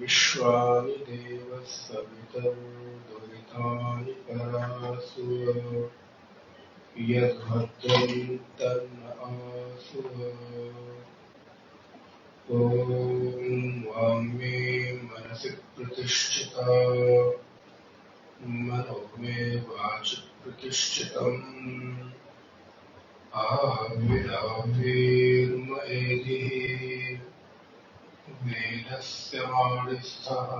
विश्वानि देव सवितर्दुरितानि परासु यद्भद्रं तन्न आसु। ॐ वाङ्मे मनसि प्रतिष्ठिता मनो मे वाचि प्रतिष्ठितम् आविराविर्मयेधिः वेदस्य वाणिस्थः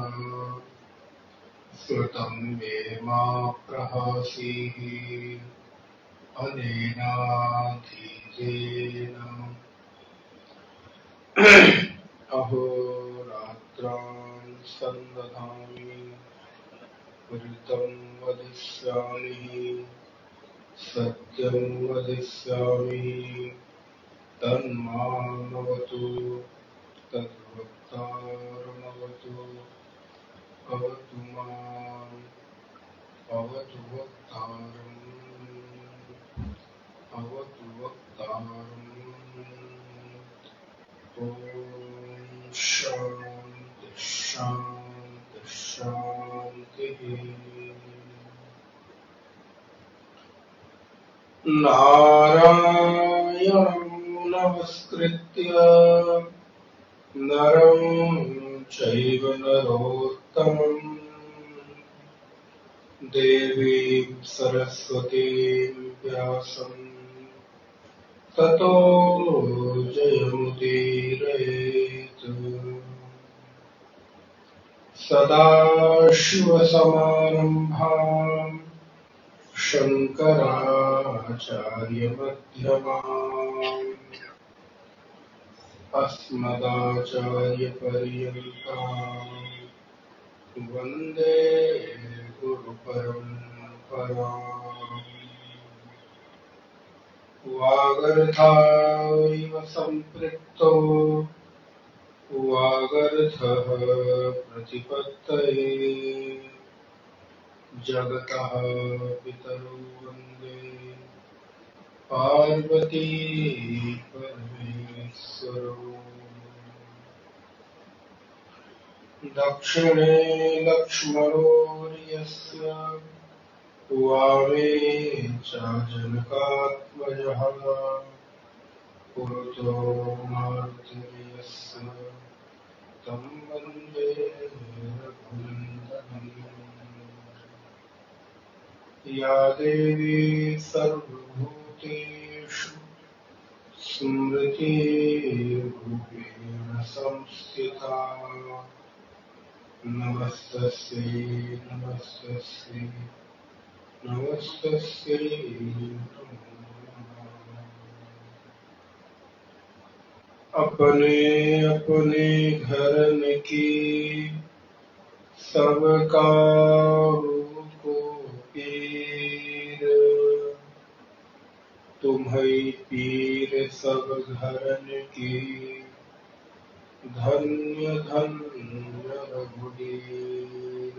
श्रुतं मे मा प्रहासीः अनेनाधीतेन अहोरात्रान् सन्दधामि ऋतं वदिष्यामि सत्यं वदिष्यामि तन्मामवतु तद्वक्तारमवतु अवतु माम् अवतु वक्तारम् अवतु वक्तारम्। ॐ शान्ति शान्ति शान्तिः। नारायणं नमस्कृत्य नरं चैव नरोत्तमं देवीं सरस्वतीं व्यासं ततो जयमुदीरयेत्। सदाशिवसमारम्भां शङ्कराचार्यमध्यमाम् अस्मदाचार्यपर्यन्ताम् वन्दे गुरुपरम्पराम्। वागर्धाविव सम्पृक्तो वागर्धः प्रतिपत्तये जगतः पितरौ वन्दे पार्वती परमेश्वरौ। दक्षिणे लक्ष्मणोर्यस्य वामे च जनकात्मजः पुरतो मारुतिर्यस्य तं वन्दे रघुनन्दनम्। या देवी सर्वभूतेषु स्मृतिरूपेण संस्थिता नमस्तस्यै नमस्तस्यै नमस्तस्यै नमो नमः। अपने अपने घर की सब काहू को पीर तुम्हें पीर सब घरन की धन्य धन्य रघुवीर।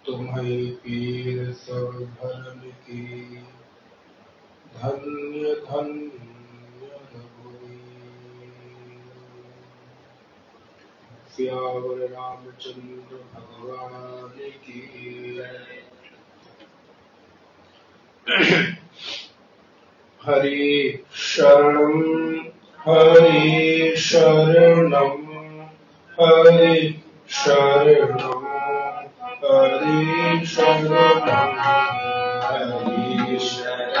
तुम्हें पीर सब घरन की धन्य धन्य रघुवीर। सियावर रामचंद्र भगवान की। हरि शरणं हरि शरणं हरि शरणं हरि शरणं हरि शरणं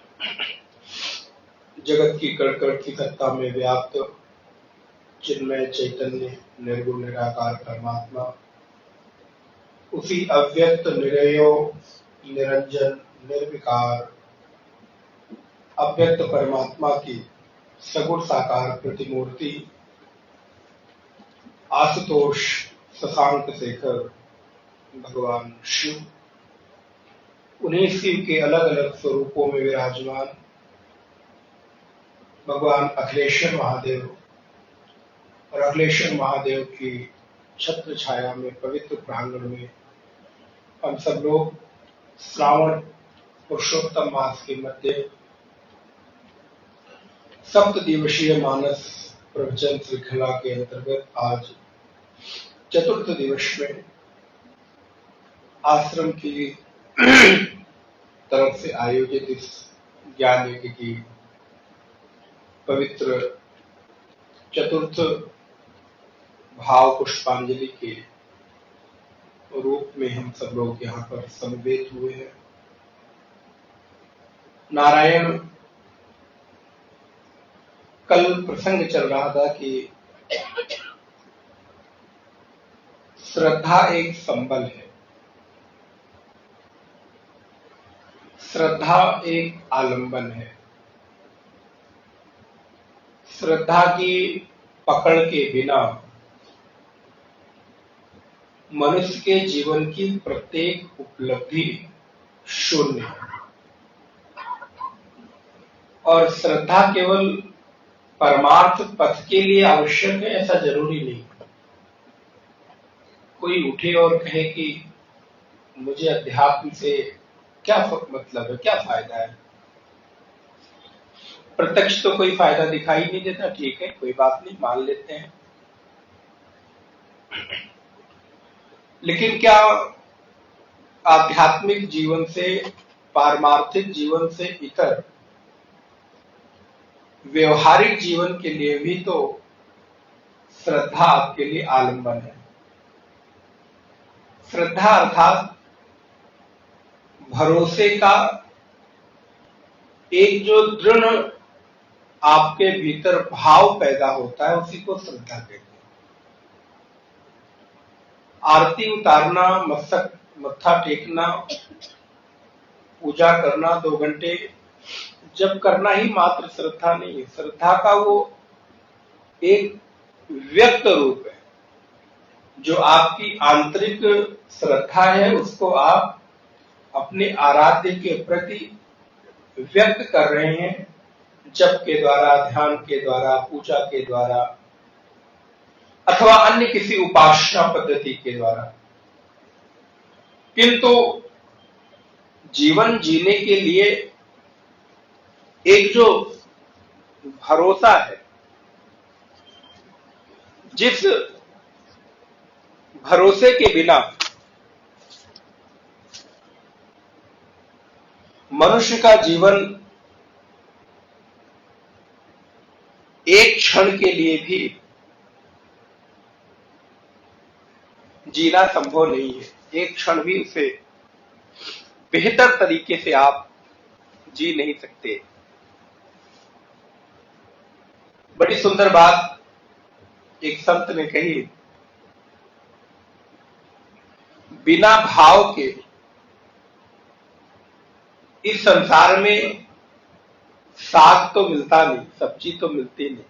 जगत की कड़कड़ की सत्ता में व्याप्त चिन्मय चैतन्य निर्गुण निराकार परमात्मा, उसी अव्यक्त निरयो निरंजन निर्विकार अव्यक्त परमात्मा की सगुण साकार प्रतिमूर्ति आशुतोष शशांक शेखर भगवान शिव, उन्हीं शिव के अलग अलग स्वरूपों में विराजमान भगवान अखिलेश्वर महादेव और अखिलेश्वर महादेव की छत्र छाया में पवित्र प्रांगण में हम सब लोग श्रावण पुरुषोत्तम मास के मध्य सप्त दिवसीय मानस प्रवचन श्रृंखला के अंतर्गत आज चतुर्थ दिवस में आश्रम की तरफ से आयोजित इस ज्ञान यज्ञ की पवित्र चतुर्थ भाव पुष्पांजलि के रूप में हम सब लोग यहाँ पर समवेत हुए हैं। नारायण, कल प्रसंग चल रहा था कि श्रद्धा एक संबल है, श्रद्धा एक आलंबन है। श्रद्धा की पकड़ के बिना मनुष्य के जीवन की प्रत्येक उपलब्धि शून्य है और श्रद्धा केवल परमार्थ पथ के लिए आवश्यक है ऐसा जरूरी नहीं। कोई उठे और कहे कि मुझे अध्यात्म से क्या मतलब है, क्या फायदा है, प्रत्यक्ष तो कोई फायदा दिखाई नहीं देता, ठीक है कोई बात नहीं, मान लेते हैं। लेकिन क्या आध्यात्मिक जीवन से, पारमार्थिक जीवन से इतर व्यवहारिक जीवन के लिए भी तो श्रद्धा आपके लिए आलंबन है। श्रद्धा अर्थात भरोसे का एक जो दृढ़ आपके भीतर भाव पैदा होता है उसी को श्रद्धा कहते हैं। आरती उतारना, मत्था टेकना, पूजा करना 2 घंटे जब करना ही मात्र श्रद्धा नहीं है। श्रद्धा का वो एक व्यक्त रूप है, जो आपकी आंतरिक श्रद्धा है उसको आप अपने आराध्य के प्रति व्यक्त कर रहे हैं, जप के द्वारा, ध्यान के द्वारा, पूजा के द्वारा अथवा अन्य किसी उपासना पद्धति के द्वारा। किंतु जीवन जीने के लिए एक जो भरोसा है, जिस भरोसे के बिना मनुष्य का जीवन एक क्षण के लिए भी जीना संभव नहीं है। एक क्षण भी उसे बेहतर तरीके से आप जी नहीं सकते। बड़ी सुंदर बात एक संत ने कही, बिना भाव के इस संसार में साग तो मिलता नहीं, सब्जी तो मिलती नहीं।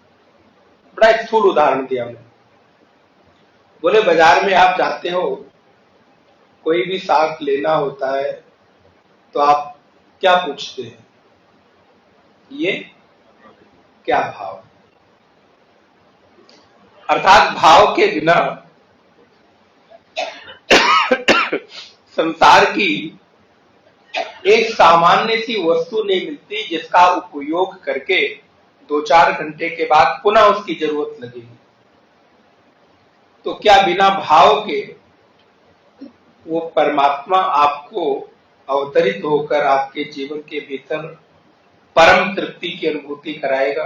बड़ा स्थूल उदाहरण दिया मैंने। बोले बाजार में आप जाते हो, कोई भी साग लेना होता है तो आप क्या पूछते हैं? ये क्या भाव? अर्थात भाव के बिना संसार की एक सामान्य सी वस्तु नहीं मिलती जिसका उपयोग करके 2-4 घंटे के बाद पुनः उसकी जरूरत लगेगी। तो क्या बिना भाव के वो परमात्मा आपको अवतरित होकर आपके जीवन के भीतर परम तृप्ति की अनुभूति कराएगा?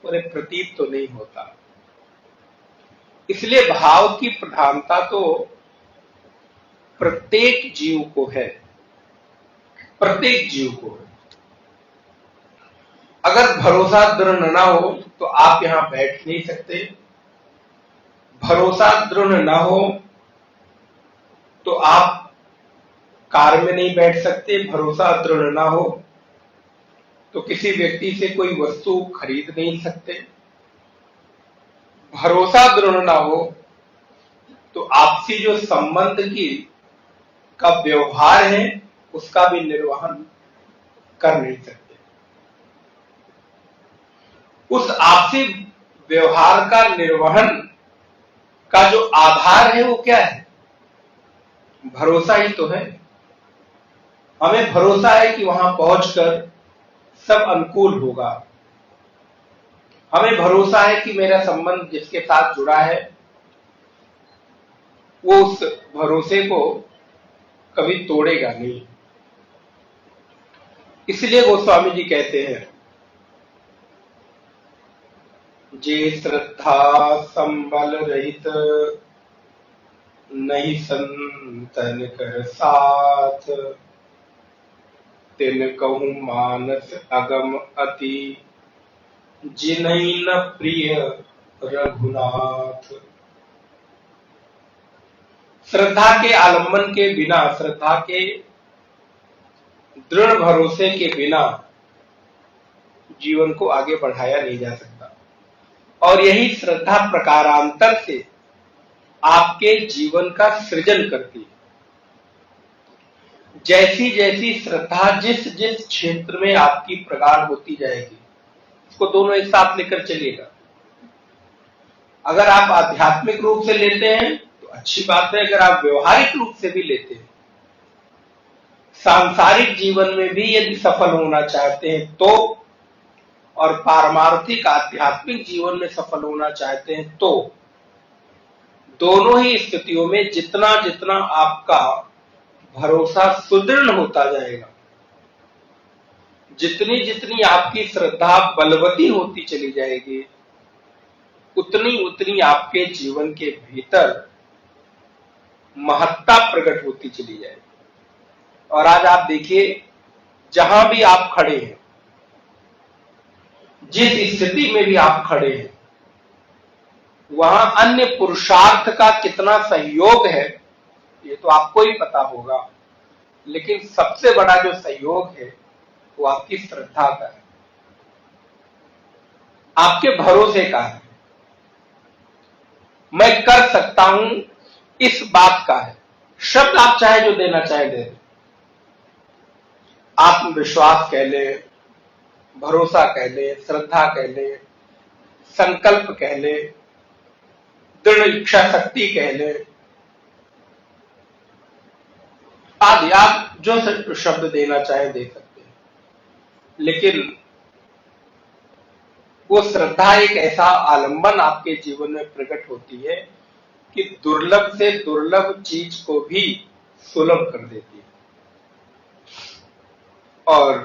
बोले प्रतीत तो नहीं होता। इसलिए भाव की प्रधानता तो प्रत्येक जीव को है, प्रत्येक जीव को है। अगर भरोसा दृढ़ न हो तो आप यहां बैठ नहीं सकते। भरोसा दृढ़ न हो तो आप कार में नहीं बैठ सकते। भरोसा दृढ़ न हो तो किसी व्यक्ति से कोई वस्तु खरीद नहीं सकते। भरोसा दृढ़ न हो तो आपसी जो संबंध का व्यवहार है उसका भी निर्वहन कर नहीं सकते। उस आपसी व्यवहार का निर्वहन का जो आधार है वो क्या है? भरोसा ही तो है। हमें भरोसा है कि वहां पहुंचकर सब अनुकूल होगा। हमें भरोसा है कि मेरा संबंध जिसके साथ जुड़ा है वो उस भरोसे को कभी तोड़ेगा नहीं। इसलिए गोस्वामी जी कहते हैं, जे श्रद्धा संबल रहित नहीं संतन कर साथ, तिन कहूं मानस अगम अति जिन्हीं न प्रिय रघुनाथ। श्रद्धा के आलंबन के बिना, श्रद्धा के दृढ़ भरोसे के बिना जीवन को आगे बढ़ाया नहीं जा सकता। और यही श्रद्धा प्रकारांतर से आपके जीवन का सृजन करती है। जैसी जैसी श्रद्धा जिस जिस क्षेत्र में आपकी प्रगाढ़ होती जाएगी, इसको दोनों एक साथ लेकर चलिएगा। अगर आप आध्यात्मिक रूप से लेते हैं तो अच्छी बात है। अगर आप व्यवहारिक रूप से भी लेते हैं, सांसारिक जीवन में भी यदि सफल होना चाहते हैं तो, और पारमार्थिक आध्यात्मिक जीवन में सफल होना चाहते हैं तो, दोनों ही स्थितियों में जितना जितना आपका भरोसा सुदृढ़ होता जाएगा, जितनी जितनी आपकी श्रद्धा बलवती होती चली जाएगी, उतनी उतनी आपके जीवन के भीतर महत्ता प्रकट होती चली जाएगी। और आज आप देखिए, जहां भी आप खड़े हैं, जिस स्थिति में भी आप खड़े हैं, वहां अन्य पुरुषार्थ का कितना सहयोग है ये तो आपको ही पता होगा। लेकिन सबसे बड़ा जो सहयोग है वो आपकी श्रद्धा का है, आपके भरोसे का है। मैं कर सकता हूं इस बात का है। शब्द आप चाहे जो देना चाहे दे दें, आत्मविश्वास कह ले, भरोसा कह ले, श्रद्धा कह ले, संकल्प कह ले, दृढ़ इच्छा शक्ति कह ले, आदि आप जो शब्द देना चाहे दे सकते हैं। लेकिन वो श्रद्धा एक ऐसा आलंबन आपके जीवन में प्रकट होती है कि दुर्लभ से दुर्लभ चीज को भी सुलभ कर देती है। और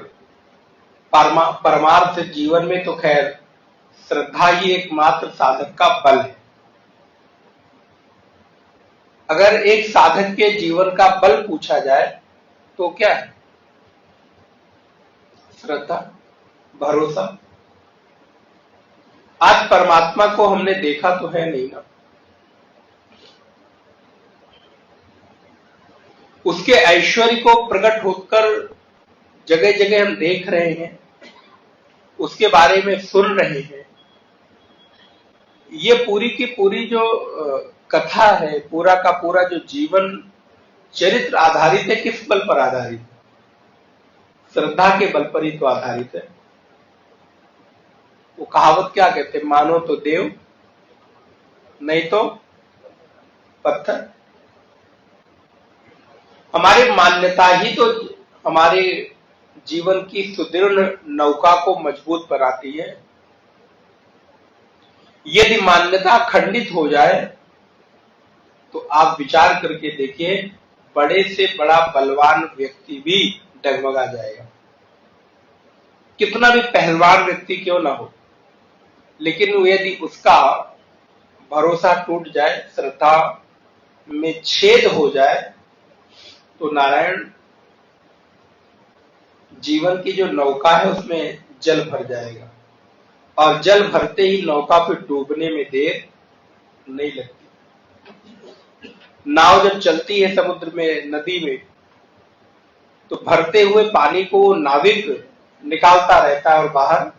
परमार्थ जीवन में तो खैर श्रद्धा ही एकमात्र साधक का बल है। अगर एक साधक के जीवन का बल पूछा जाए तो क्या है? श्रद्धा, भरोसा। आज परमात्मा को हमने देखा तो है नहीं ना, उसके ऐश्वर्य को प्रकट होकर जगह जगह हम देख रहे हैं, उसके बारे में सुन रहे हैं। ये पूरी की पूरी जो कथा है, पूरा का पूरा जो जीवन चरित्र आधारित है, किस बल पर आधारित है? श्रद्धा के बल पर ही तो आधारित है। वो कहावत क्या कहते हैं? मानो तो देव, नहीं तो पत्थर। हमारी मान्यता ही तो हमारे जीवन की सुदृढ़ नौका को मजबूत बनाती है। यदि मान्यता खंडित हो जाए तो आप विचार करके देखिए, बड़े से बड़ा बलवान व्यक्ति भी डगमगा जाएगा, कितना भी पहलवान व्यक्ति क्यों ना हो। लेकिन यदि उसका भरोसा टूट जाए, श्रद्धा में छेद हो जाए, तो नारायण जीवन की जो नौका है उसमें जल भर जाएगा। और जल भरते ही नौका पे डूबने में देर नहीं लगती। नाव जब चलती है समुद्र में, नदी में, तो भरते हुए पानी को नाविक निकालता रहता है और बाहर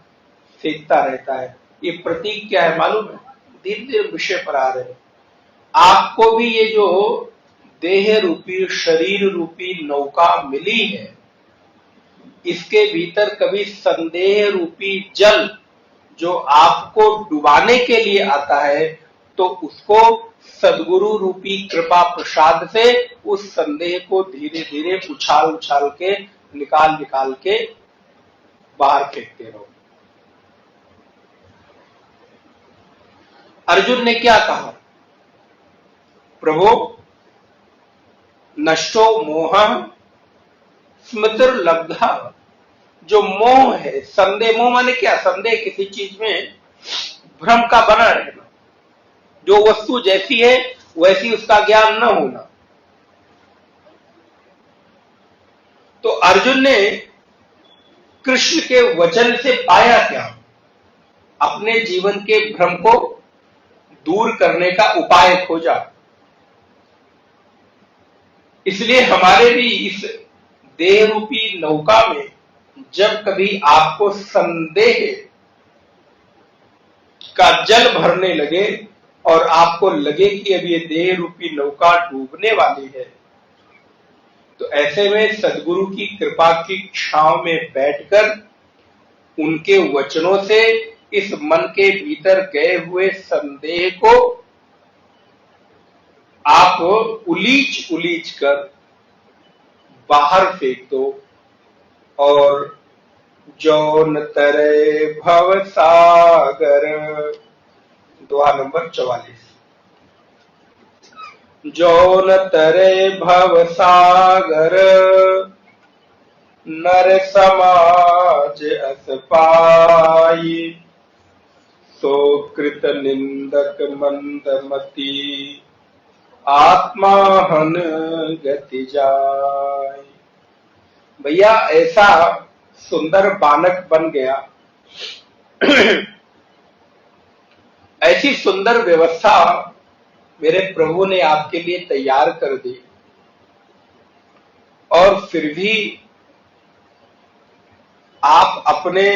फेंकता रहता है। ये प्रतीक क्या है मालूम है? धीरे धीरे विषय पर आ रहे हैं। आपको भी ये जो देह रूपी, शरीर रूपी नौका मिली है, इसके भीतर कभी संदेह रूपी जल जो आपको डुबाने के लिए आता है, तो उसको सद्गुरु रूपी कृपा प्रसाद से उस संदेह को धीरे धीरे उछाल उछाल के, निकाल निकाल के बाहर फेंकते रहो। अर्जुन ने क्या कहा? प्रभु, नष्टो मोह स्मृतिर्लब्धा। जो मोह है, संदेह, मोह माने क्या? संदेह किसी चीज में भ्रम का बना रहना, जो वस्तु जैसी है वैसी उसका ज्ञान न होना। तो अर्जुन ने कृष्ण के वचन से पाया क्या? अपने जीवन के भ्रम को दूर करने का उपाय खोजा। इसलिए हमारे भी इस देह रूपी नौका में जब कभी आपको संदेह का जल भरने लगे और आपको लगे कि अब ये देह रूपी नौका डूबने वाली है, तो ऐसे में सद्गुरु की कृपा की छांव में बैठकर उनके वचनों से इस मन के भीतर गए हुए संदेह को आप उलीच उलीच कर बाहर फेंक दो। और जौन तरे भव सागर, दुआ नंबर 44, जौन तरे भव सागर, नर समाज अस पाई, सो कृत निंदक मंदमती, आत्माहन गति जाय। भैया ऐसा सुंदर बालक बन गया, ऐसी सुंदर व्यवस्था मेरे प्रभु ने आपके लिए तैयार कर दी, और फिर भी आप अपने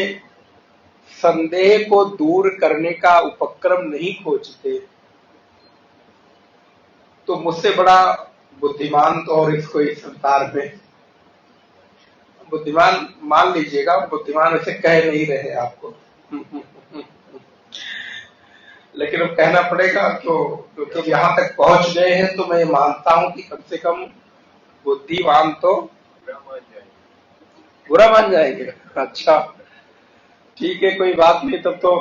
संदेह को दूर करने का उपक्रम नहीं खोजते। तो मुझसे बड़ा बुद्धिमान तो और इसको इस संसार में, बुद्धिमान मान लीजिएगा, बुद्धिमान ऐसे कह नहीं रहे आपको लेकिन अब कहना पड़ेगा, तो क्योंकि यहां तक पहुंच गए हैं तो मैं मानता हूं कि कम से कम बुद्धिमान तो बुरा मान जाएंगे। अच्छा ठीक है, कोई बात नहीं। तब तो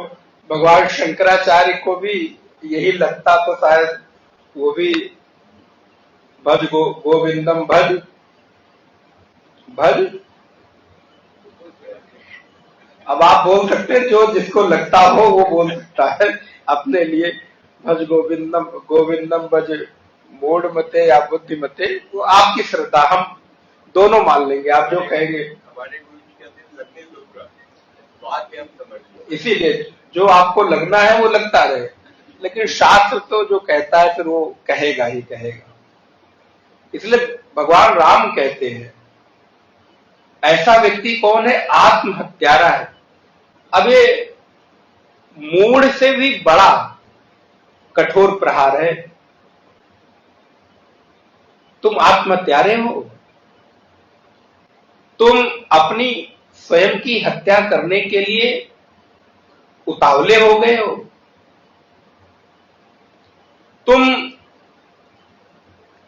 भगवान शंकराचार्य को भी यही लगता तो शायद वो भी भज गोविंदम भज भज। अब आप बोल सकते हैं, जो जिसको लगता हो वो बोल सकता है अपने लिए, भज गोविंदम गोविंदम भज मूढ़ मते या बुद्धि मते, वो आपकी श्रद्धा, हम दोनों मान लेंगे, आप जो कहेंगे। इसीलिए जो आपको लगना है वो लगता रहे, लेकिन शास्त्र तो जो कहता है फिर वो कहेगा ही कहेगा। इसलिए भगवान राम कहते हैं, ऐसा व्यक्ति कौन है? आत्महत्यारा है। अब ये मूढ़ से भी बड़ा कठोर प्रहार है। तुम आत्महत्यारे हो, तुम अपनी स्वयं की हत्या करने के लिए उतावले हो गए हो, तुम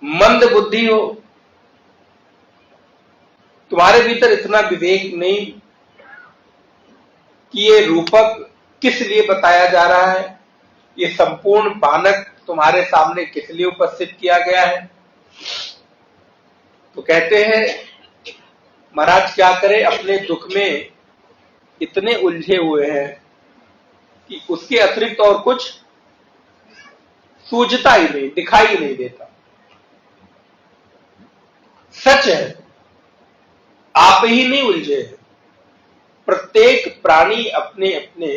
मंद बुद्धि हो, तुम्हारे भीतर इतना विवेक नहीं कि ये रूपक किस लिए बताया जा रहा है, ये संपूर्ण बानक तुम्हारे सामने किस लिए उपस्थित किया गया है। तो कहते हैं महाराज क्या करें, अपने दुख में इतने उलझे हुए हैं कि उसके अतिरिक्त और कुछ सूझता ही नहीं, दिखाई नहीं देता। सच है, आप ही नहीं उलझे हैं। प्रत्येक प्राणी अपने अपने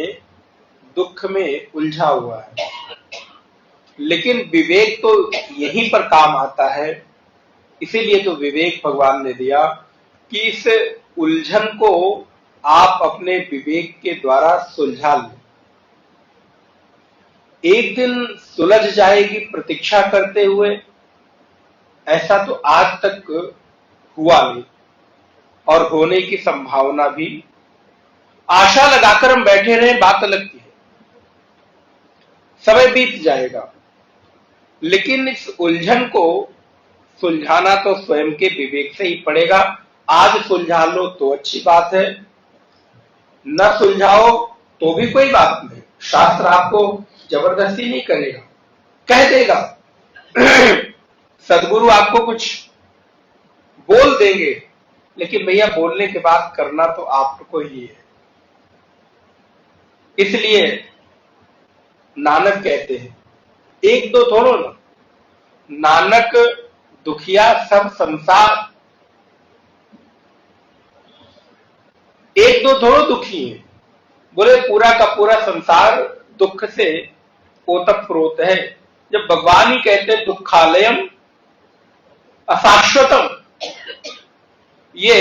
दुख में उलझा हुआ है, लेकिन विवेक तो यहीं पर काम आता है। इसीलिए तो विवेक भगवान ने दिया कि इस उलझन को आप अपने विवेक के द्वारा सुलझा लें। एक दिन सुलझ जाएगी प्रतीक्षा करते हुए, ऐसा तो आज तक हुआ नहीं और होने की संभावना भी। आशा लगाकर हम बैठे रहे बात अलग की है, समय बीत जाएगा, लेकिन इस उलझन को सुलझाना तो स्वयं के विवेक से ही पड़ेगा। आज सुलझा लो तो अच्छी बात है, न सुलझाओ तो भी कोई बात नहीं, शास्त्र आपको जबरदस्ती नहीं करेगा, कह देगा। सदगुरु आपको कुछ बोल देंगे, लेकिन भैया बोलने के बाद करना तो आपको ही है। इसलिए नानक कहते हैं, एक दो थोड़ो ना, नानक दुखिया सब संसार, एक दो थोड़ो दुखी है, बोले पूरा का पूरा संसार दुख से ओतप्रोत है। जब भगवान ही कहते हैं दुखालयम अशाश्वतम, ये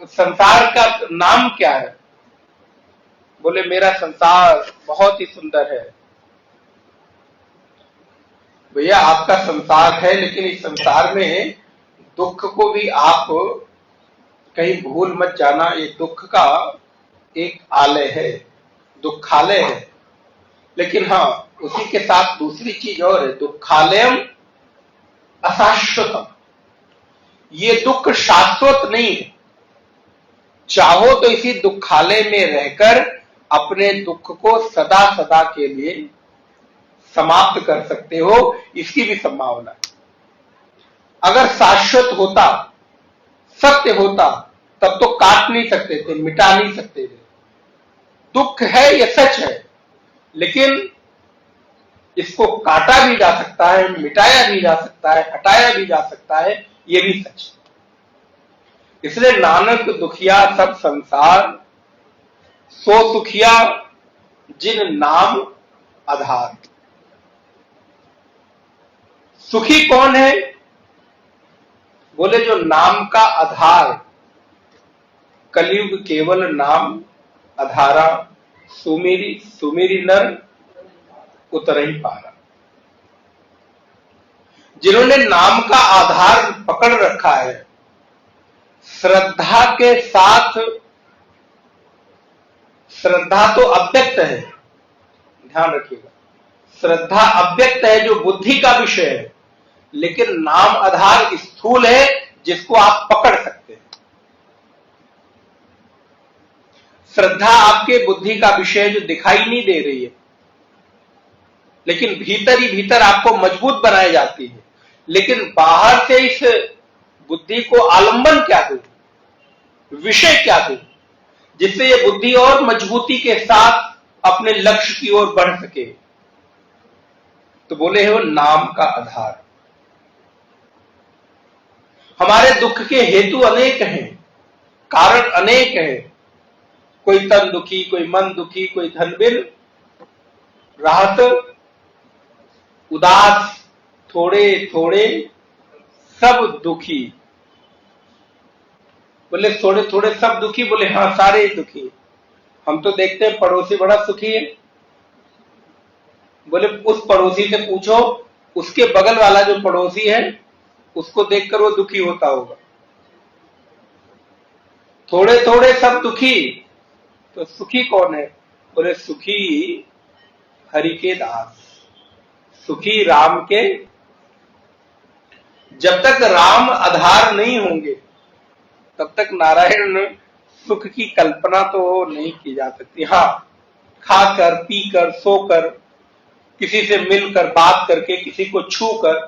संसार का नाम क्या है? बोले मेरा संसार बहुत ही सुंदर है। भैया आपका संसार है, लेकिन इस संसार में दुख को भी आप कहीं भूल मत जाना। ये दुख का एक आलय है, दुखालय है, लेकिन हाँ उसी के साथ दूसरी चीज और है, दुखालयम अशाश्वतम। ये दुख शाश्वत नहीं है। चाहो तो इसी दुखालय में रहकर अपने दुख को सदा सदा के लिए समाप्त कर सकते हो, इसकी भी संभावना है। अगर शाश्वत होता, सत्य होता, तब तो काट नहीं सकते थे, मिटा नहीं सकते थे। दुख है, यह सच है, लेकिन इसको काटा भी जा सकता है, मिटाया भी जा सकता है, हटाया भी जा सकता है, यह भी सच है। इसलिए नानक दुखिया सब संसार, सो सुखिया जिन नाम आधार। सुखी कौन है? बोले जो नाम का आधार, कलयुग केवल नाम आधारा, सुमेरी सुमेरी नर उतर ही पारा। जिन्होंने नाम का आधार पकड़ रखा है, श्रद्धा के साथ, श्रद्धा तो अव्यक्त है, ध्यान रखिएगा, श्रद्धा अव्यक्त है जो बुद्धि का विषय है, लेकिन नाम आधार स्थूल है जिसको आप पकड़ सकते हैं। श्रद्धा आपके बुद्धि का विषय जो दिखाई नहीं दे रही है, लेकिन भीतर ही भीतर आपको मजबूत बनाई जाती है। लेकिन बाहर से इस बुद्धि को आलंबन क्या दो, विषय क्या दो, जिससे ये बुद्धि और मजबूती के साथ अपने लक्ष्य की ओर बढ़ सके? तो बोले हो नाम का आधार। हमारे दुख के हेतु अनेक हैं, कारण अनेक हैं। कोई तन दुखी, कोई मन दुखी, कोई धन बिन राहत, उदास थोड़े थोड़े सब दुखी। बोले थोड़े थोड़े सब दुखी? बोले हाँ सारे ही दुखी। हम तो देखते हैं पड़ोसी बड़ा सुखी है। बोले उस पड़ोसी से पूछो, उसके बगल वाला जो पड़ोसी है उसको देखकर वो दुखी होता होगा। थोड़े थोड़े सब दुखी, तो सुखी कौन है? बोले सुखी हरि के दास, सुखी राम के। जब तक राम आधार नहीं होंगे तब तक नारायण सुख की कल्पना तो नहीं की जा सकती। हाँ, खाकर, पीकर, सोकर, किसी से मिलकर, बात करके, किसी को छूकर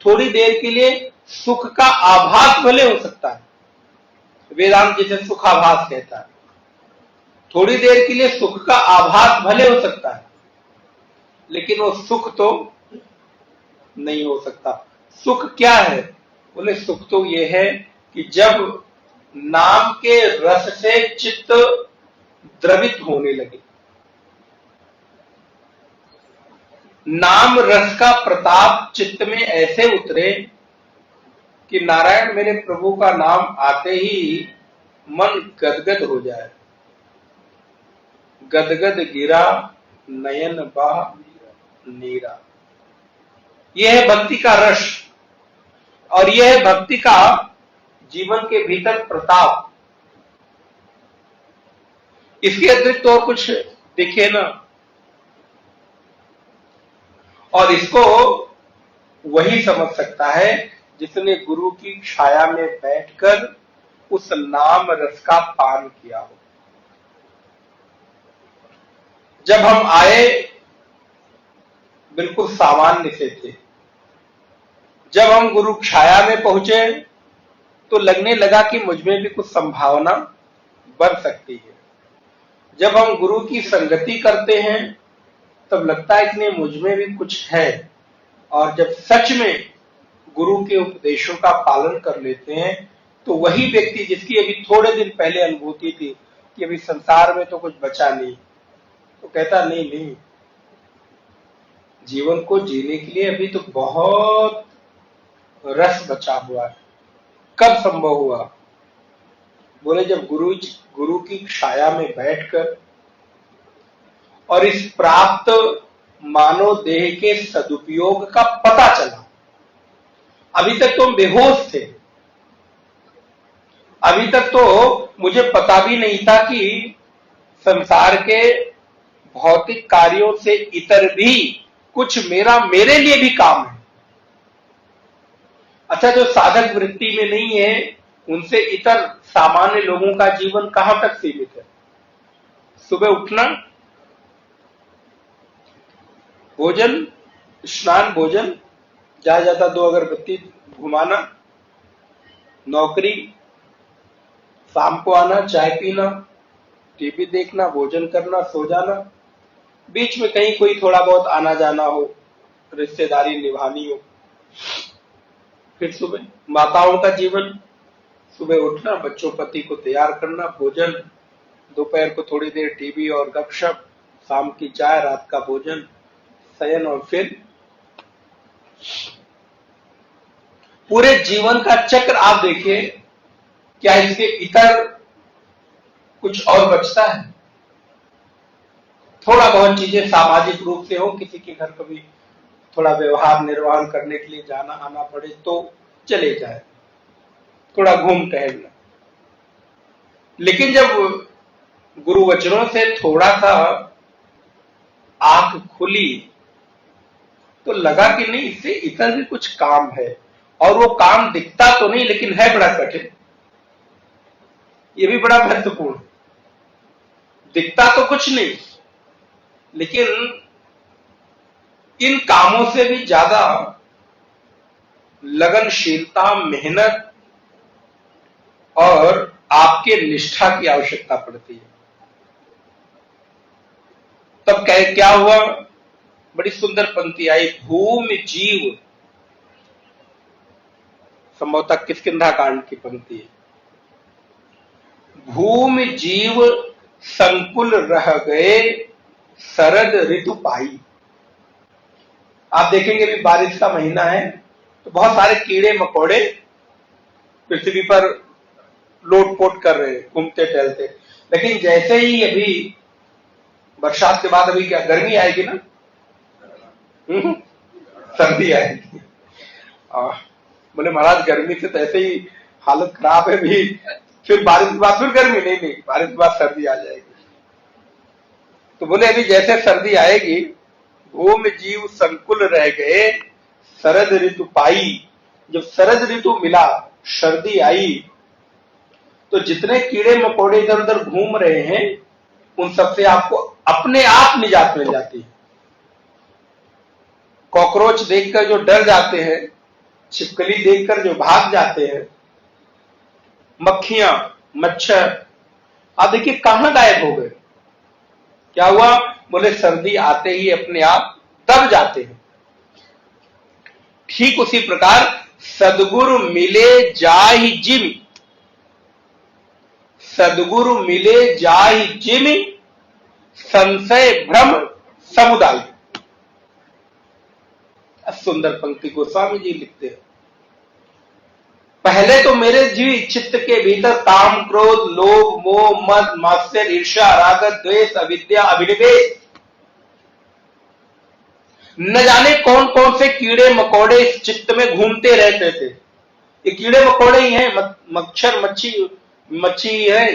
थोड़ी देर के लिए सुख का आभास भले हो सकता है। वेदांत जिसे सुखाभास कहता है, थोड़ी देर के लिए सुख का आभास भले हो सकता है, लेकिन वो सुख तो नहीं हो सकता। सुख क्या है? बोले सुख तो ये है कि जब नाम के रस से चित्त द्रवित होने लगे, नाम रस का प्रताप चित्त में ऐसे उतरे कि नारायण मेरे प्रभु का नाम आते ही मन गदगद हो जाए। गदगद गिरा नयन बह नीरा। यह है भक्ति का रस और यह है भक्ति का जीवन के भीतर प्रताप। इसके अतिरिक्त और कुछ दिखे ना। और इसको वही समझ सकता है जिसने गुरु की छाया में बैठकर उस नाम रस का पान किया हो। जब हम आए बिल्कुल सामान्य से थे। जब हम गुरु छाया में पहुंचे तो लगने लगा कि मुझमें भी कुछ संभावना बन सकती है। जब हम गुरु की संगति करते हैं तब लगता है कि नहीं मुझमें भी कुछ है। और जब सच में गुरु के उपदेशों का पालन कर लेते हैं तो वही व्यक्ति जिसकी अभी थोड़े दिन पहले अनुभूति थी कि अभी संसार में तो कुछ बचा नहीं, तो कहता नहीं, जीवन को जीने के लिए अभी तो बहुत रस बचा हुआ है। कब संभव हुआ? बोले जब गुरु की छाया में बैठकर और इस प्राप्त मानव देह के सदुपयोग का पता चला। अभी तक तो हम बेहोश थे। अभी तक तो मुझे पता भी नहीं था कि संसार के भौतिक कार्यों से इतर भी कुछ मेरे लिए भी काम है। अच्छा, जो साधक वृत्ति में नहीं है उनसे इतर सामान्य लोगों का जीवन कहां तक सीमित है? सुबह उठना, भोजन, स्नान, भोजन, ज्यादा ज्यादा 2 अगरबत्ती घुमाना, नौकरी, शाम को आना, चाय पीना, टीवी देखना, भोजन करना, सो जाना, बीच में कहीं कोई थोड़ा बहुत आना जाना हो, रिश्तेदारी निभानी हो। फिर सुबह माताओं का जीवन, सुबह उठना, बच्चों पति को तैयार करना, भोजन, दोपहर को थोड़ी देर टीवी और गपशप, शाम की चाय, रात का भोजन, शयन और फिर पूरे जीवन का चक्र आप देखिए। क्या इसके इतर कुछ और बचता है? थोड़ा बहुत चीजें सामाजिक रूप से हो, किसी के घर कभी थोड़ा व्यवहार निर्वहन करने के लिए जाना आना पड़े तो चले जाए, थोड़ा घूम टहलना। लेकिन जब गुरु वचनों से थोड़ा सा आंख खुली तो लगा कि नहीं, इससे इतर भी कुछ काम है। और वो काम दिखता तो नहीं लेकिन है बड़ा कठिन। ये भी बड़ा महत्वपूर्ण। दिखता तो कुछ नहीं लेकिन इन कामों से भी ज्यादा लगनशीलता, मेहनत और आपके निष्ठा की आवश्यकता पड़ती है। तब क्या हुआ? बड़ी सुंदर पंक्ति आई, भूमि जीव, संभवतः किष्किंधा कांड की पंक्ति है। भूमि जीव संकुल रह गए, शरद ऋतु पाई। आप देखेंगे भी बारिश का महीना है तो बहुत सारे कीड़े मकोड़े पृथ्वी पर लोटपोट कर रहे हैं, घूमते टहलते। लेकिन जैसे ही अभी बरसात के बाद अभी क्या गर्मी आएगी ना, सर्दी आएगी। बोले महाराज गर्मी से तो ऐसे ही हालत खराब है भी, फिर बारिश के बाद फिर गर्मी। नहीं, बारिश के बाद सर्दी आ जाएगी। तो बोले अभी जैसे सर्दी आएगी, भूमि जीव संकुल रह गए, शरद ऋतु पाई। जब शरद ऋतु मिला, सर्दी आई, तो जितने कीड़े मकोड़े इधर उधर घूम रहे हैं उन सबसे आपको अपने आप निजात मिल जाती है। कॉकरोच देखकर जो डर जाते हैं, छिपकली देखकर जो भाग जाते हैं, मक्खियां, मच्छर, आप देखिए कहां गायब हो गए। क्या हुआ? बोले सर्दी आते ही अपने आप दब जाते हैं। ठीक उसी प्रकार सदगुरु मिले जाहि जिम, सदगुरु मिले जाहि जिम, संशय भ्रम समुदाय। सुंदर पंक्ति गोस्वामी जी लिखते हैं, पहले तो मेरे जीव चित्त के भीतर काम, क्रोध, लोभ, मोह, मद, मात्सर्य, ईर्ष्या, राग, द्वेष, अविद्या, अभिनिवेश, न जाने कौन कौन से कीड़े मकोड़े इस चित्त में घूमते रहते थे। ये कीड़े मकोड़े ही हैं, मच्छर, मच्छी है,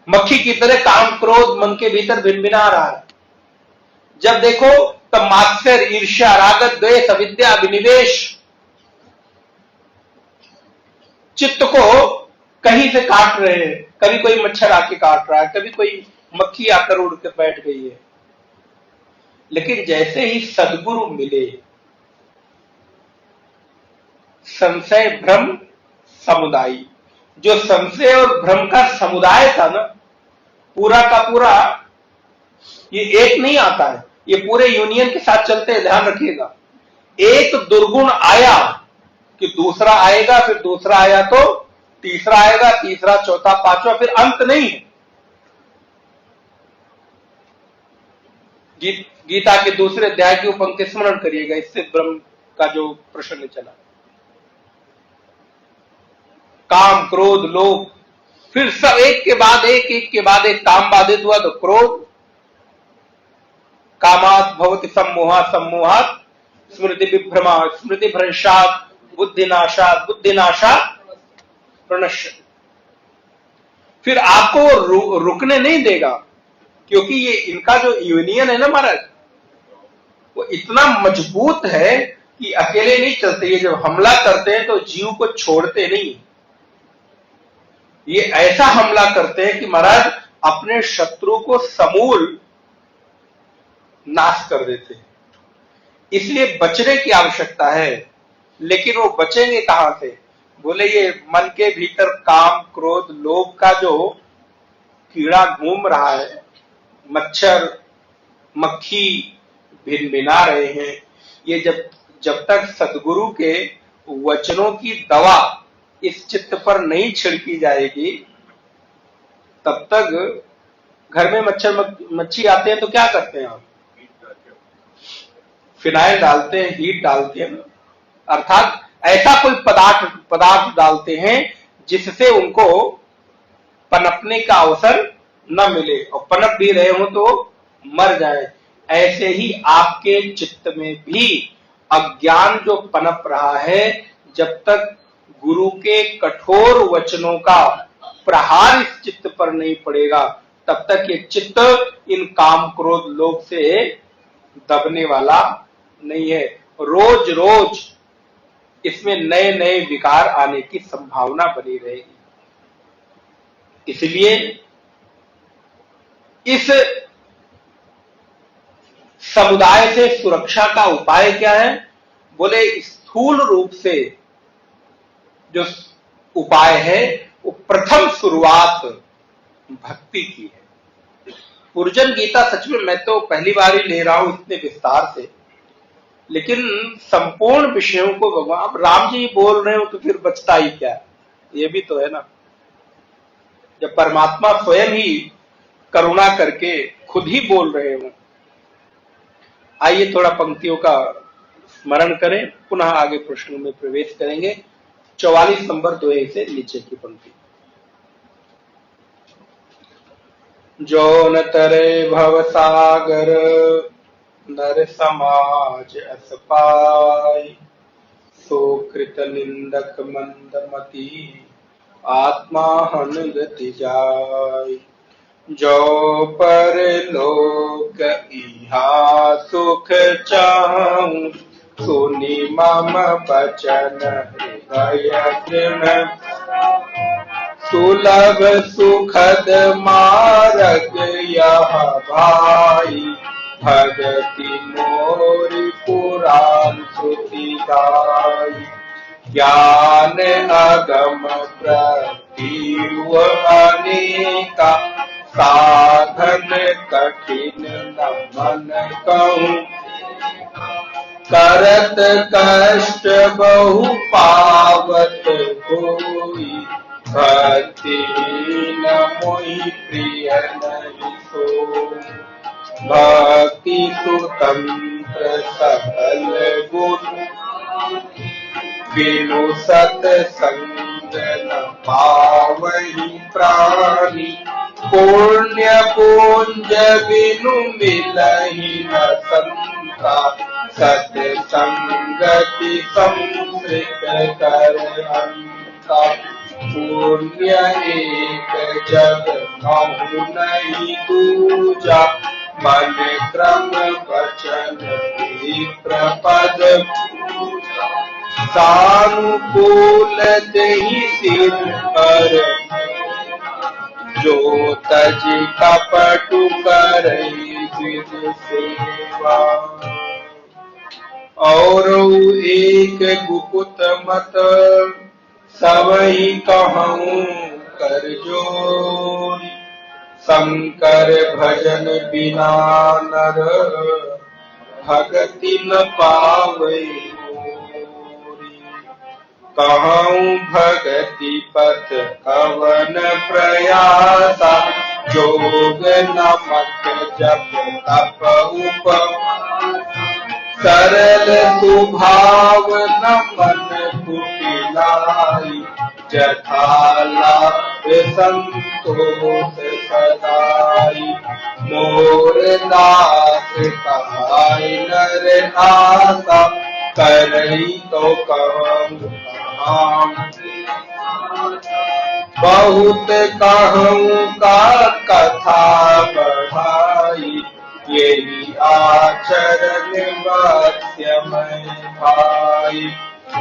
मक्खी की तरह काम, क्रोध मन के भीतर भिनभिना रहा है। जब देखो तब मात्सर्य, ईर्ष्या, राग, द्वेष, अविद्या, अभिनिवेश चित्त को कहीं से काट रहे हैं। कभी कोई मच्छर आके काट रहा है, कभी कोई मक्खी आकर उड़ के बैठ गई है। लेकिन जैसे ही सद्गुरु मिले, संशय भ्रम समुदाय, जो संशय और भ्रम का समुदाय था ना, पूरा का पूरा, ये एक नहीं आता है, ये पूरे यूनियन के साथ चलते हैं, ध्यान रखिएगा। एक दुर्गुण आया कि दूसरा आएगा, फिर दूसरा आया तो तीसरा आएगा, तीसरा, चौथा, पांचवा, फिर अंत नहीं है। गीता के दूसरे अध्याय की पंक्ति स्मरण करिएगा, इससे ब्रह्म का जो प्रश्न चला, काम, क्रोध, लोभ, फिर सब एक के बाद एक काम बाधित हुआ तो क्रोध, कामात् भवति सम्मोहात्, सम्मोहात् स्मृति विभ्रमा, स्मृति भ्रंशात् बुद्धिनाशात्, बुद्धिनाशात् प्रणश्यति। फिर आपको रुकने नहीं देगा, क्योंकि ये इनका जो यूनियन है ना महाराज, वो इतना मजबूत है कि अकेले नहीं चलते। ये जब हमला करते हैं तो जीव को छोड़ते नहीं, ये ऐसा हमला करते हैं कि महाराज अपने शत्रु को समूल नाश कर देते हैं। इसलिए बचने की आवश्यकता है। लेकिन वो बचेंगे कहां से? बोले ये मन के भीतर काम, क्रोध, लोभ का जो कीड़ा घूम रहा है, मच्छर, मक्खी भिनभिना रहे हैं, ये जब तक सद्गुरु के वचनों की दवा इस चित्त पर नहीं छिड़की जाएगी, तब तक घर में मच्छी आते हैं तो क्या करते हैं आप? फिनाइल डालते हैं, हीट डालते हैं, अर्थात ऐसा कोई पदार्थ डालते हैं जिससे उनको पनपने का अवसर न मिले, और पनप भी रहे हो तो मर जाए। ऐसे ही आपके चित्त में भी अज्ञान जो पनप रहा है, जब तक गुरु के कठोर वचनों का प्रहार इस चित्त पर नहीं पड़ेगा, तब तक ये चित्त इन काम, क्रोध, लोभ से दबने वाला नहीं है। रोज रोज इसमें नए नए विकार आने की संभावना बनी रहेगी। इसलिए इस समुदाय से सुरक्षा का उपाय क्या है? बोले स्थूल रूप से जो उपाय है वो प्रथम शुरुआत भक्ति की है। पुरजन गीता सच में मैं तो पहली बार ही ले रहा हूं इतने विस्तार से, लेकिन संपूर्ण विषयों को भगवान राम जी बोल रहे हो तो फिर बचता ही क्या? ये भी तो है ना, जब परमात्मा स्वयं ही करुणा करके खुद ही बोल रहे हो। आइए थोड़ा पंक्तियों का स्मरण करें, पुनः आगे प्रश्नों में प्रवेश करेंगे। 44 नंबर दोहे से नीचे की पंक्ति। जो न तरे भव सागर, नर समाज अस पाई, सो कृत निंदक मंदमती, आत्मा हन गति जाय। जो पर लोक इहा सुख चाहूं, सुनि मम बचन हृदय दृढ़। सुलभ सुखद मार्ग यह भाई, भगति मोरि पुराण श्रुति गाई। ज्ञान अगम प्रतीव अनेका, साधन कठिन न मन कहूं। करत कष्ट बहु पावत होई, भक्तिहीन मोहि प्रिय नहीं सोई। भक्ति मंत्र सकल गुण बिनु सत्संग न पावहि प्राणी पुण्य पुंज बिनु मिलहि न संता सत्संगति संस्कृत कर अंता पुण्य एक जग महु नहीं दूजा मन क्रम वचन प्रपद सानुकूल देहि सिर पर जो तज कपटु करई द्विज सेवा और एक गुपुत मत सबहि कहूँ कर जोर शंकर भजन बिना नर भगति न पावे कहूँ भगति पथ कवन प्रयासा जोग नमक जप तप उप सरल सुभाव न मन कुटिलाई जथा लाभ संतोष सदाई मोर दास कहाय नर आसा करई तो कहूँ बहुत कहूँ का कथा बढ़ाई यही आचरण वाक्य में भाई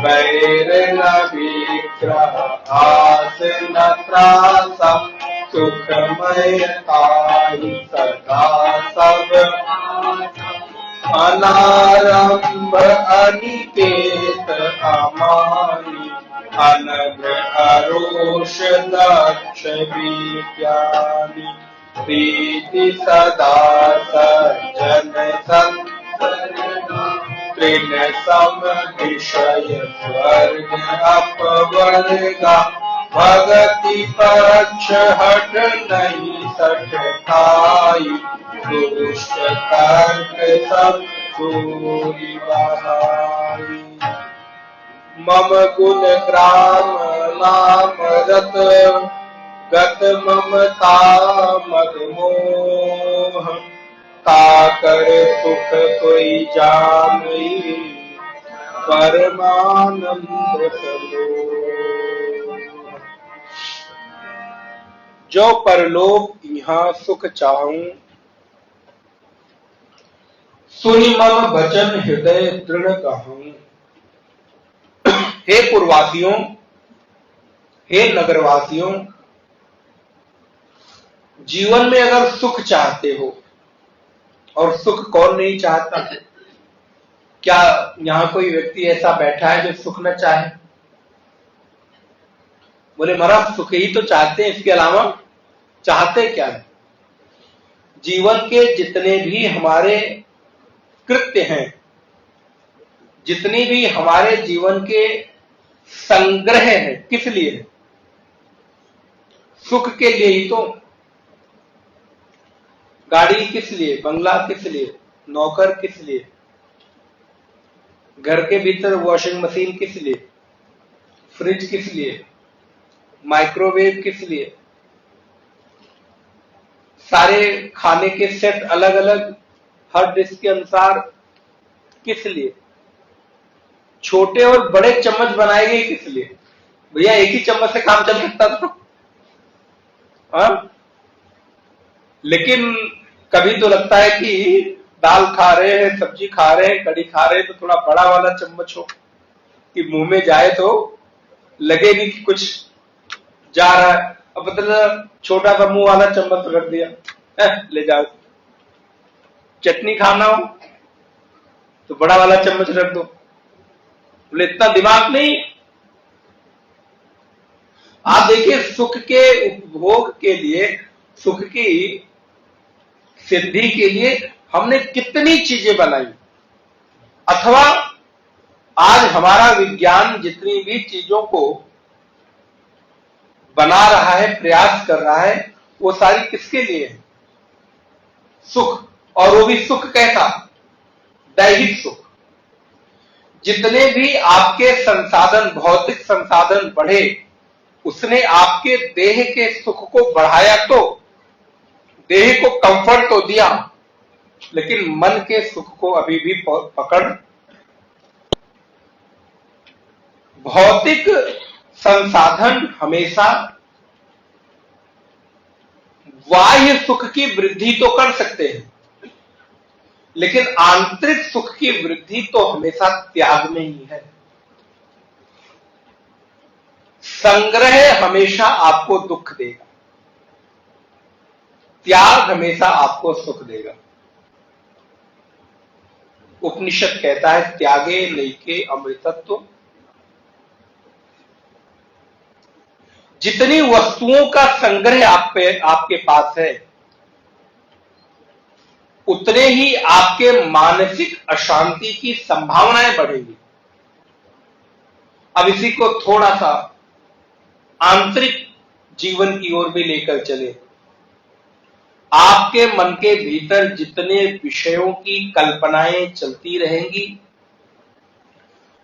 बैर न विग्रह आस न त्रासा सुखमय ताहि सदा सब अनारंभ अनिकेत अमानी अनघ अरोष दक्ष विज्ञानी प्रीति सदा सज्जन तृण सम विषय स्वर्ग अपवर्गा भगति पक्ष हट नहीं सठ खाई दुष्ट तर्क सब दूरी बहाई मम गुण ग्राम नाम रत गत ममता मद मोह ताकर सुख कोई जामई परमानंद सलोह जो परलोक यहाँ सुख चाहूं सुनि मम भजन हृदय दृढ़ कहूं। हे पुरवासियों, हे नगरवासियों, जीवन में अगर सुख चाहते हो, और सुख कौन नहीं चाहता? क्या यहां कोई व्यक्ति ऐसा बैठा है जो सुख न चाहे? बोले महाराज सुख ही तो चाहते हैं, इसके अलावा चाहते क्या है? जीवन के जितने भी हमारे कृत्य हैं, जितनी भी हमारे जीवन के संग्रह हैं, किस लिए? सुख के लिए ही तो। गाड़ी किस लिए? बंगला किस लिए? नौकर किस लिए? घर के भीतर वॉशिंग मशीन किस लिए? फ्रिज किस लिए? माइक्रोवेव किस लिए? सारे खाने के सेट अलग अलग हर डिश के अनुसार किस लिए? छोटे और बड़े चम्मच बनाए गए किस लिए? भैया एक ही चम्मच से काम चल सकता था। लेकिन कभी तो लगता है कि दाल खा रहे हैं, सब्जी खा रहे हैं, कड़ी खा रहे हैं, तो थोड़ा बड़ा वाला चम्मच हो कि मुंह में जाए तो लगे भी कि कुछ जा रहा है। अब मतलब छोटा सा मुंह वाला चम्मच रख दिया, ले जाओ। चटनी खाना हो तो बड़ा वाला चम्मच रख दो। बोले इतना दिमाग नहीं। आप देखिए, सुख के उपभोग के लिए, सुख की सिद्धि के लिए हमने कितनी चीजें बनाई, अथवा आज हमारा विज्ञान जितनी भी चीजों को बना रहा है, प्रयास कर रहा है, वो सारी किसके लिए है? सुख। और वो भी सुख कैसा? दैहिक सुख। जितने भी आपके संसाधन, भौतिक संसाधन बढ़े, उसने आपके देह के सुख को बढ़ाया, तो देह को कंफर्ट तो दिया, लेकिन मन के सुख को अभी भी पकड़। भौतिक संसाधन हमेशा बाह्य सुख की वृद्धि तो कर सकते हैं, लेकिन आंतरिक सुख की वृद्धि तो हमेशा त्याग में ही है। संग्रह हमेशा आपको दुख देगा, त्याग हमेशा आपको सुख देगा। उपनिषद कहता है, त्यागे नैके अमृतत्व। जितनी वस्तुओं का संग्रह आपके पास है, उतने ही आपके मानसिक अशांति की संभावनाएं बढ़ेंगी। अब इसी को थोड़ा सा आंतरिक जीवन की ओर भी लेकर चले। आपके मन के भीतर जितने विषयों की कल्पनाएं चलती रहेंगी,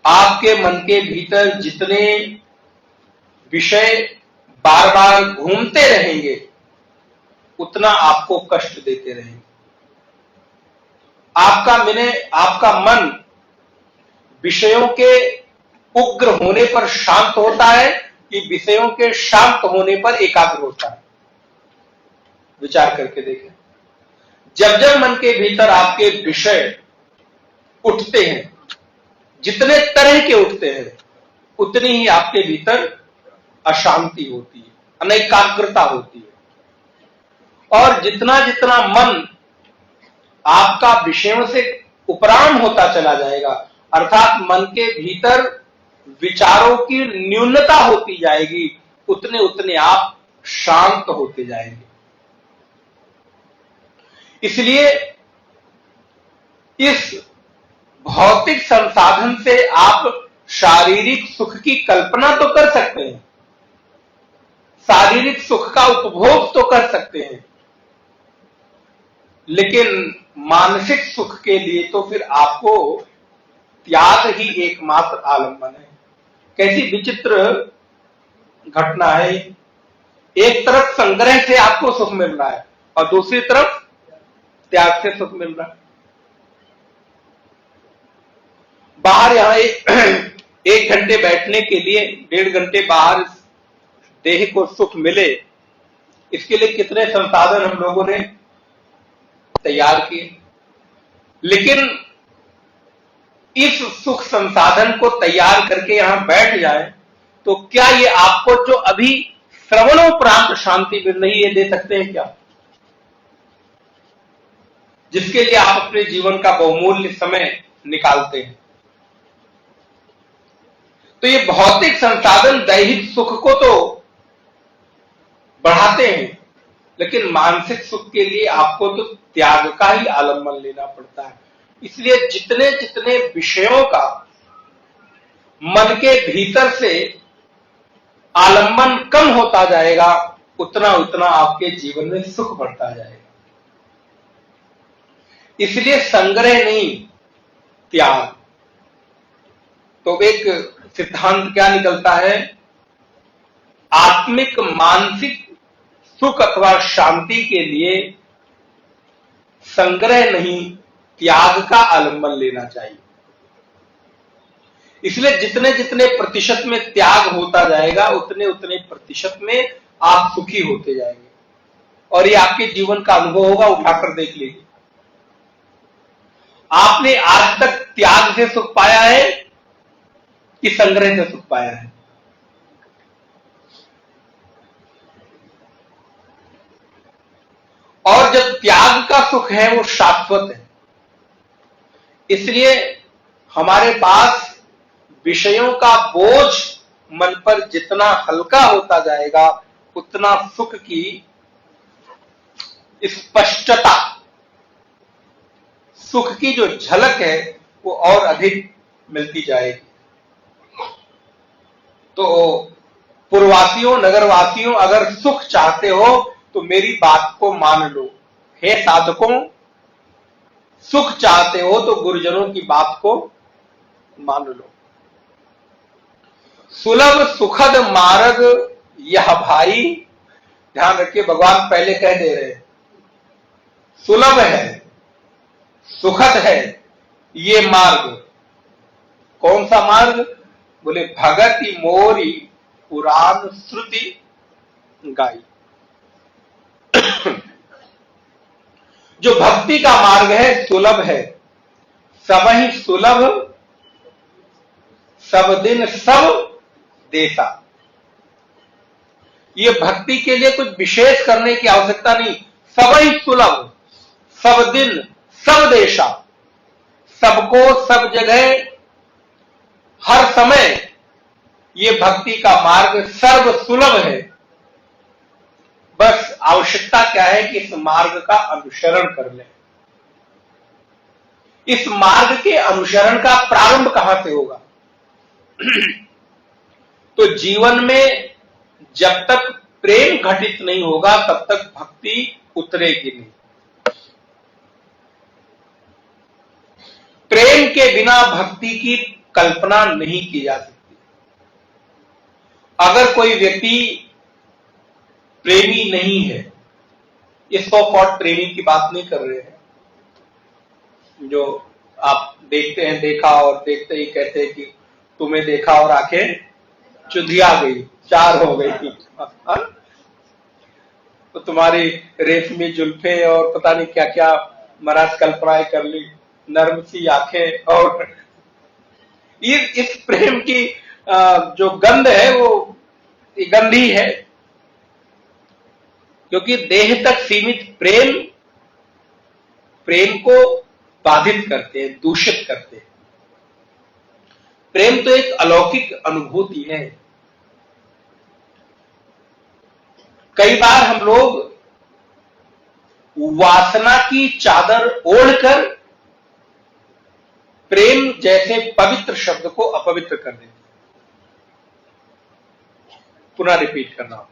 आपके मन के भीतर जितने विषय बार बार घूमते रहेंगे, उतना आपको कष्ट देते रहेंगे। आपका मन विषयों के उग्र होने पर शांत होता है कि विषयों के शांत होने पर एकाग्र होता है? विचार करके देखें। जब जब मन के भीतर आपके विषय उठते हैं, जितने तरह के उठते हैं, उतनी ही आपके भीतर अशांति होती है, अनैकाग्रता होती है। और जितना जितना मन आपका विषयों से उपराम होता चला जाएगा, अर्थात मन के भीतर विचारों की न्यूनता होती जाएगी, उतने उतने आप शांत होते जाएंगे। इसलिए इस भौतिक संसाधन से आप शारीरिक सुख की कल्पना तो कर सकते हैं, शारीरिक सुख का उपभोग तो कर सकते हैं, लेकिन मानसिक सुख के लिए तो फिर आपको त्याग ही एकमात्र आलंबन है। कैसी विचित्र घटना है। एक तरफ संग्रह से आपको सुख मिल रहा है और दूसरी तरफ त्याग से सुख मिल रहा है। बाहर यहां एक घंटे बैठने के लिए 1.5 घंटे बाहर देह को सुख मिले, इसके लिए कितने संसाधन हम लोगों ने तैयार किए, लेकिन इस सुख संसाधन को तैयार करके यहां बैठ जाए तो क्या ये आपको जो अभी श्रवणोपरांत शांति मिल रही है दे सकते हैं क्या? जिसके लिए आप अपने जीवन का बहुमूल्य समय निकालते हैं। तो ये भौतिक संसाधन दैहिक सुख को तो बढ़ाते हैं, लेकिन मानसिक सुख के लिए आपको तो त्याग का ही आलंबन लेना पड़ता है। इसलिए जितने जितने विषयों का मन के भीतर से आलंबन कम होता जाएगा, उतना उतना आपके जीवन में सुख बढ़ता जाएगा। इसलिए संग्रह नहीं, त्याग। तो एक सिद्धांत क्या निकलता है? आत्मिक मानसिक सुख अथवा शांति के लिए संग्रह नहीं, त्याग का आलंबन लेना चाहिए। इसलिए जितने जितने प्रतिशत में त्याग होता जाएगा, उतने उतने प्रतिशत में आप सुखी होते जाएंगे। और ये आपके जीवन का अनुभव होगा, उठाकर देख लीजिए। आपने आज तक त्याग से सुख पाया है कि संग्रह से सुख पाया है? और जब त्याग का सुख है वो शाश्वत है, इसलिए हमारे पास विषयों का बोझ मन पर जितना हल्का होता जाएगा, उतना सुख की स्पष्टता, सुख की जो झलक है वो और अधिक मिलती जाएगी। तो पुरवासियों, नगरवासियों, अगर सुख चाहते हो तो मेरी बात को मान लो। हे साधकों, सुख चाहते हो तो गुरुजनों की बात को मान लो। सुलभ सुखद मार्ग यह भाई, ध्यान रखिए भगवान पहले कह दे रहे हैं, सुलभ है, सुखद है ये मार्ग। कौन सा मार्ग? बोले भगति मोरी पुराण श्रुति गाई। जो भक्ति का मार्ग है सुलभ है, सब ही सुलभ सब दिन सब देता। ये भक्ति के लिए कुछ विशेष करने की आवश्यकता नहीं, सब ही सुलभ सब दिन सब देशा, सबको सब जगह हर समय ये भक्ति का मार्ग सर्व सुलभ है। बस आवश्यकता क्या है कि इस मार्ग का अनुसरण कर लें। इस मार्ग के अनुसरण का प्रारंभ कहां से होगा? तो जीवन में जब तक प्रेम घटित नहीं होगा तब तक भक्ति उतरेगी नहीं। प्रेम के बिना भक्ति की कल्पना नहीं की जा सकती। अगर कोई व्यक्ति प्रेमी नहीं है, ये सो कॉल्ड प्रेमी की बात नहीं कर रहे हैं, जो आप देखते हैं, देखा और देखते ही कहते हैं कि तुम्हें देखा और आंखें चुंधिया गई, चार हो गई थी, तो तुम्हारी रेशमी जुल्फे और पता नहीं क्या क्या महाराज कल्पनाएं कर ली, नर्म सी आंखें, और इस प्रेम की जो गंध है वो गंधी है, क्योंकि देह तक सीमित प्रेम को बाधित करते हैं, दूषित करते हैं। प्रेम तो एक अलौकिक अनुभूति है। कई बार हम लोग वासना की चादर ओढ़कर प्रेम जैसे पवित्र शब्द को अपवित्र कर देते हैं। पुनः रिपीट करना,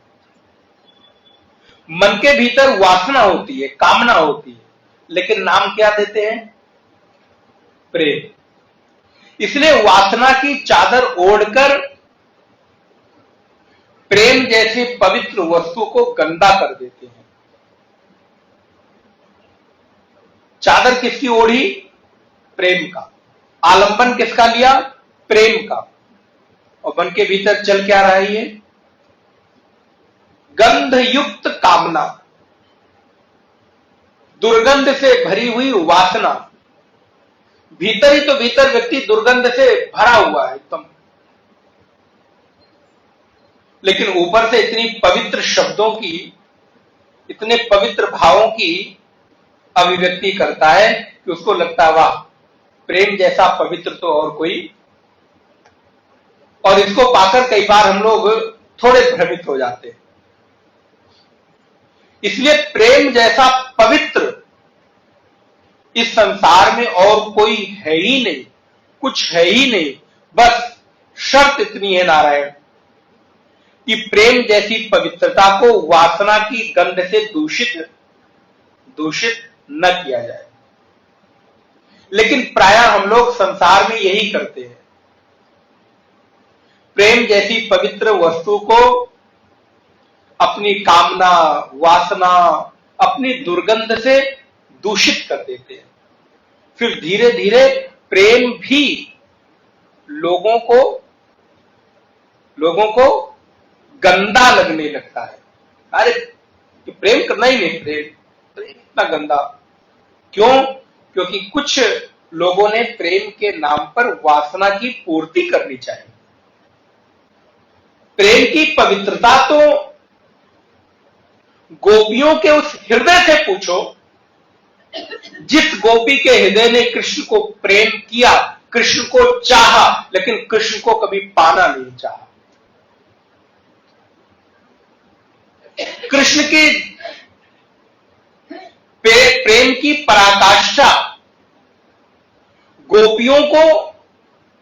मन के भीतर वासना होती है, कामना होती है, लेकिन नाम क्या देते हैं? प्रेम। इसलिए वासना की चादर ओढ़कर प्रेम जैसे पवित्र वस्तु को गंदा कर देते हैं। चादर किसकी ओढ़ी? प्रेम का। आलंबन किसका लिया? प्रेम का। और मन के भीतर चल क्या रहा है? ये गंध युक्त कामना, दुर्गंध से भरी हुई वासना। भीतर ही तो भीतर व्यक्ति दुर्गंध से भरा हुआ है एकदम, लेकिन ऊपर से इतनी पवित्र शब्दों की, इतने पवित्र भावों की अभिव्यक्ति करता है कि उसको लगता है वाह, प्रेम जैसा पवित्र तो और कोई। और इसको पाकर कई बार हम लोग थोड़े भ्रमित हो जाते हैं। इसलिए प्रेम जैसा पवित्र इस संसार में और कोई है ही नहीं, कुछ है ही नहीं। बस शर्त इतनी है नारायण कि प्रेम जैसी पवित्रता को वासना की गंध से दूषित न किया जाए। लेकिन प्रायः हम लोग संसार में यही करते हैं, प्रेम जैसी पवित्र वस्तु को अपनी कामना, वासना, अपनी दुर्गंध से दूषित कर देते हैं। फिर धीरे धीरे प्रेम भी लोगों को गंदा लगने लगता है। अरे प्रेम करना ही नहीं, प्रेम इतना गंदा क्यों? क्योंकि कुछ लोगों ने प्रेम के नाम पर वासना की पूर्ति करनी चाहिए। प्रेम की पवित्रता तो गोपियों के उस हृदय से पूछो जिस गोपी के हृदय ने कृष्ण को प्रेम किया, कृष्ण को चाहा, लेकिन कृष्ण को कभी पाना नहीं चाहा। कृष्ण की प्रेम की पराकाष्ठा गोपियों को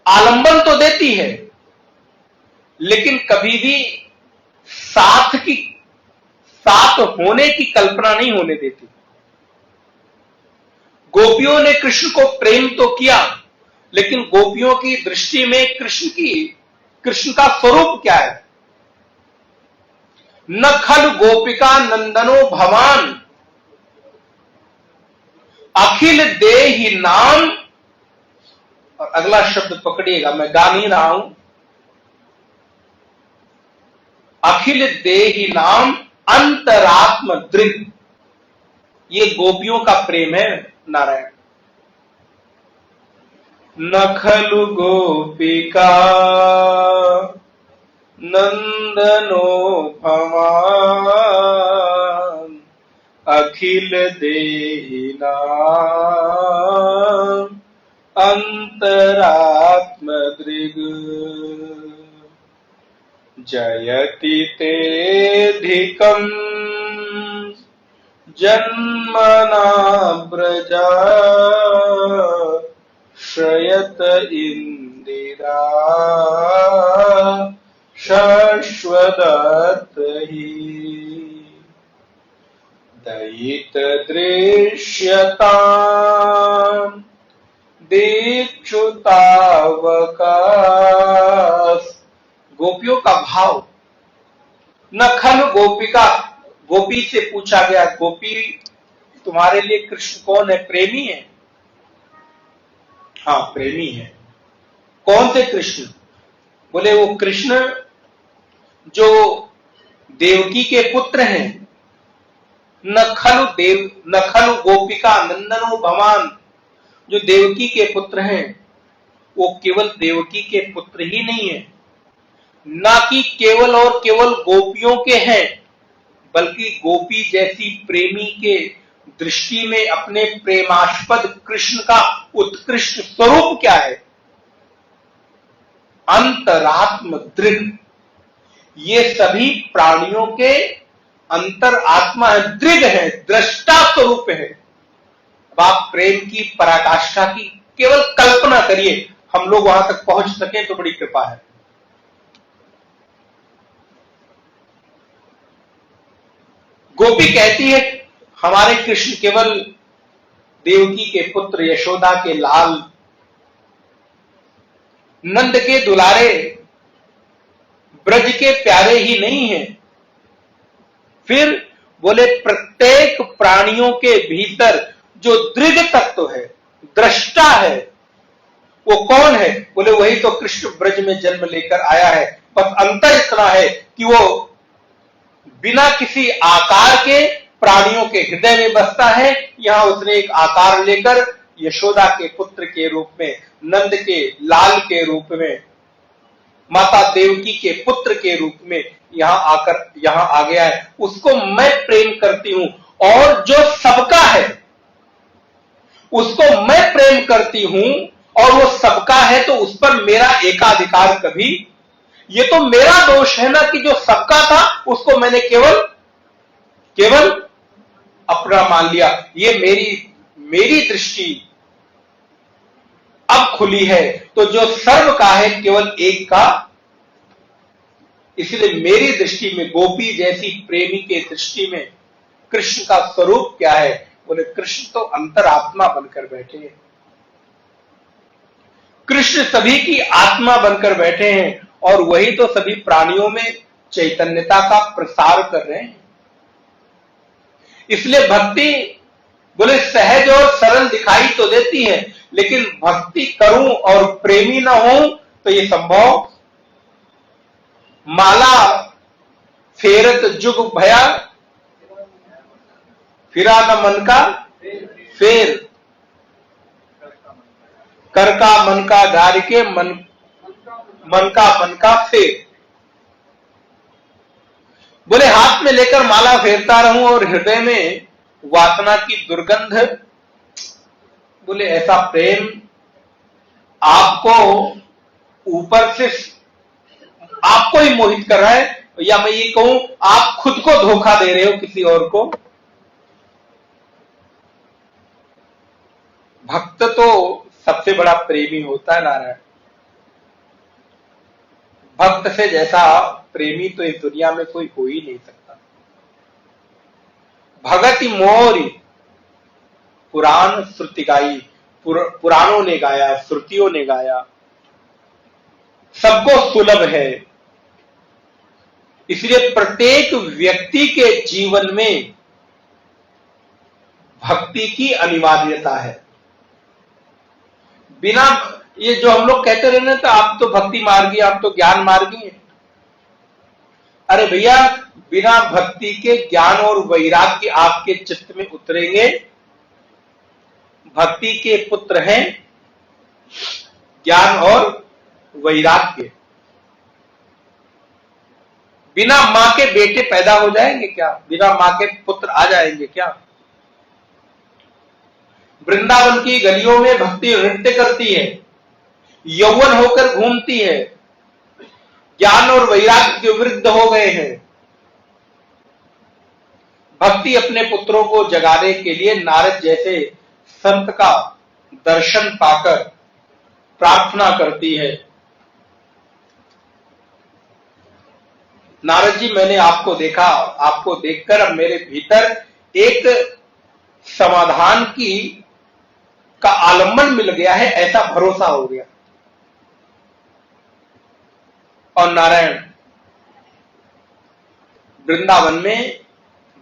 आलंबन तो देती है, लेकिन कभी भी साथ होने की कल्पना नहीं होने देती। गोपियों ने कृष्ण को प्रेम तो किया, लेकिन गोपियों की दृष्टि में कृष्ण का स्वरूप क्या है? न खल गोपिका नंदनो भवान अखिल देहि नाम। और अगला शब्द पकड़िएगा, मैं गा नहीं रहा हूं। अखिल देहि नाम अंतरात्म दृग, ये गोपियों का प्रेम है नारायण। न खलु गोपिका नंदनो भवान अखिल देहि नाम अंतरात्म दृग। जयति तेऽधिकम् जन्मना व्रजा श्रयत इंदिरा शाश्वत ही। दयित दृश्यता दीक्षुतावकाश। गोपियों का भाव। न खलु गोपिका, गोपी से पूछा गया, गोपी तुम्हारे लिए कृष्ण कौन है? प्रेमी है? हाँ प्रेमी है। कौन से कृष्ण? बोले वो कृष्ण जो देवकी के पुत्र हैं। न खलु गोपिका नंदनो भवान, जो देवकी के पुत्र हैं, वो केवल देवकी के पुत्र ही नहीं है, ना कि केवल और केवल गोपियों के हैं, बल्कि गोपी जैसी प्रेमी के दृष्टि में अपने प्रेमास्पद कृष्ण का उत्कृष्ट स्वरूप क्या है? अंतरात्म दृग। ये सभी प्राणियों के अंतर आत्मा है, दृग है, दृष्टा स्वरूप है। अब आप प्रेम की पराकाष्ठा की केवल कल्पना करिए, हम लोग वहां तक पहुंच सके तो बड़ी कृपा है। गोपी कहती है हमारे कृष्ण केवल देवकी के पुत्र, यशोदा के लाल, नंद के दुलारे, ब्रज के प्यारे ही नहीं हैं। फिर बोले प्रत्येक प्राणियों के भीतर जो दृढ़ तत्व है, दृष्टा है, वो कौन है? बोले वही तो कृष्ण ब्रज में जन्म लेकर आया है। बस अंतर इतना है कि वो बिना किसी आकार के प्राणियों के हृदय में बसता है। यहां उसने एक आकार लेकर यशोदा के पुत्र के रूप में, नंद के लाल के रूप में, माता देवकी के पुत्र के रूप में यहां आ गया है। उसको मैं प्रेम करती हूं, और जो सबका है उसको मैं प्रेम करती हूं, और वो सबका है तो उस पर मेरा एकाधिकार कभी, ये तो मेरा दोष है ना कि जो सबका था उसको मैंने केवल अपना मान लिया। ये मेरी दृष्टि अब खुली है, तो जो सर्व का है केवल एक का। इसलिए मेरी दृष्टि में, गोपी जैसी प्रेमी के दृष्टि में कृष्ण का स्वरूप क्या है? बोले कृष्ण तो अंतरात्मा बनकर बैठे हैं। कृष्ण सभी की आत्मा बनकर बैठे हैं, और वही तो सभी प्राणियों में चैतन्यता का प्रसार कर रहे हैं। इसलिए भक्ति बोले सहज और सरल दिखाई तो देती है, लेकिन भक्ति करूं और प्रेमी ना हूं तो ये संभव। माला फेरत जुग भया, फिरा न मन का फेर, कर का मन का धार के मन का फेर। बोले हाथ में लेकर माला फेरता रहूं और हृदय में वासना की दुर्गंध। बोले ऐसा प्रेम आपको ऊपर से आपको ही मोहित कर रहा है, या मैं ये कहूं आप खुद को धोखा दे रहे हो किसी और को। भक्त तो सबसे बड़ा प्रेमी होता है नारायण। भक्त से जैसा प्रेमी तो इस दुनिया में कोई हो ही नहीं सकता। भगति मोरी पुराण श्रुति गाई, पुराणों ने गाया, श्रुतियों ने गाया, सबको सुलभ है। इसलिए प्रत्येक व्यक्ति के जीवन में भक्ति की अनिवार्यता है। बिना ये जो हम लोग कहते रहे ना, तो आप तो भक्ति मार्गी, आप तो ज्ञान मार्गी हैं। अरे भैया, बिना भक्ति के ज्ञान और वैराग्य आपके चित्त में उतरेंगे। भक्ति के पुत्र हैं ज्ञान और वैराग्य। बिना मां के बेटे पैदा हो जाएंगे क्या? बिना मां के पुत्र आ जाएंगे क्या? वृंदावन की गलियों में भक्ति नृत्य करती है, यौवन होकर घूमती है, ज्ञान और वैराग्य के वृद्ध हो गए हैं। भक्ति अपने पुत्रों को जगाने के लिए नारद जैसे संत का दर्शन पाकर प्रार्थना करती है। नारद जी, मैंने आपको देखा, आपको देखकर अब मेरे भीतर एक समाधान का आलंबन मिल गया है, ऐसा भरोसा हो गया। और नारायण वृंदावन में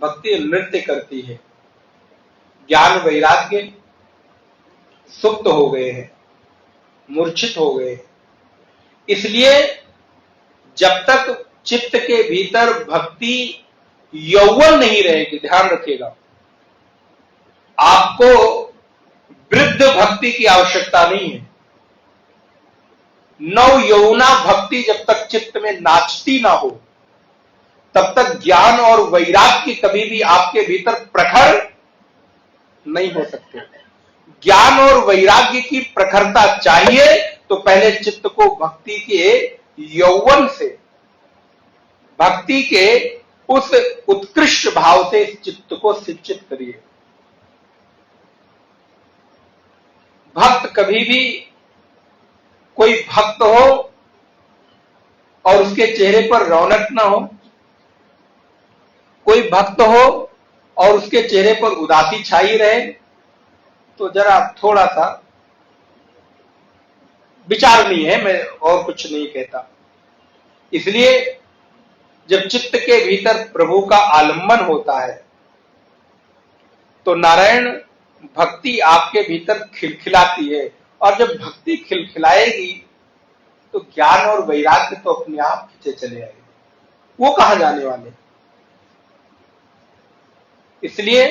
भक्ति नृत्य करती है, ज्ञान वैराग्य सुप्त हो गए हैं, मूर्छित हो गए हैं। इसलिए जब तक चित्त के भीतर भक्ति यौवन नहीं रहेगी, ध्यान रखिएगा, आपको वृद्ध भक्ति की आवश्यकता नहीं है। नव यौवना भक्ति जब तक चित्त में नाचती ना हो, तब तक ज्ञान और वैराग्य कभी भी आपके भीतर प्रखर नहीं हो सकते। ज्ञान और वैराग्य की प्रखरता चाहिए तो पहले चित्त को भक्ति के यौवन से, भक्ति के उस उत्कृष्ट भाव से चित्त को सिंचित करिए। भक्त कभी भी, कोई भक्त हो और उसके चेहरे पर रौनक ना हो, कोई भक्त हो और उसके चेहरे पर उदासी छाई रहे, तो जरा थोड़ा सा विचारणीय है, मैं और कुछ नहीं कहता। इसलिए जब चित्त के भीतर प्रभु का आलंबन होता है तो नारायण भक्ति आपके भीतर खिलखिलाती है, और जब भक्ति खिलखिलाएगी तो ज्ञान और वैराग्य तो अपने आप खींचे चले आएंगे, वो कहां जाने वाले। इसलिए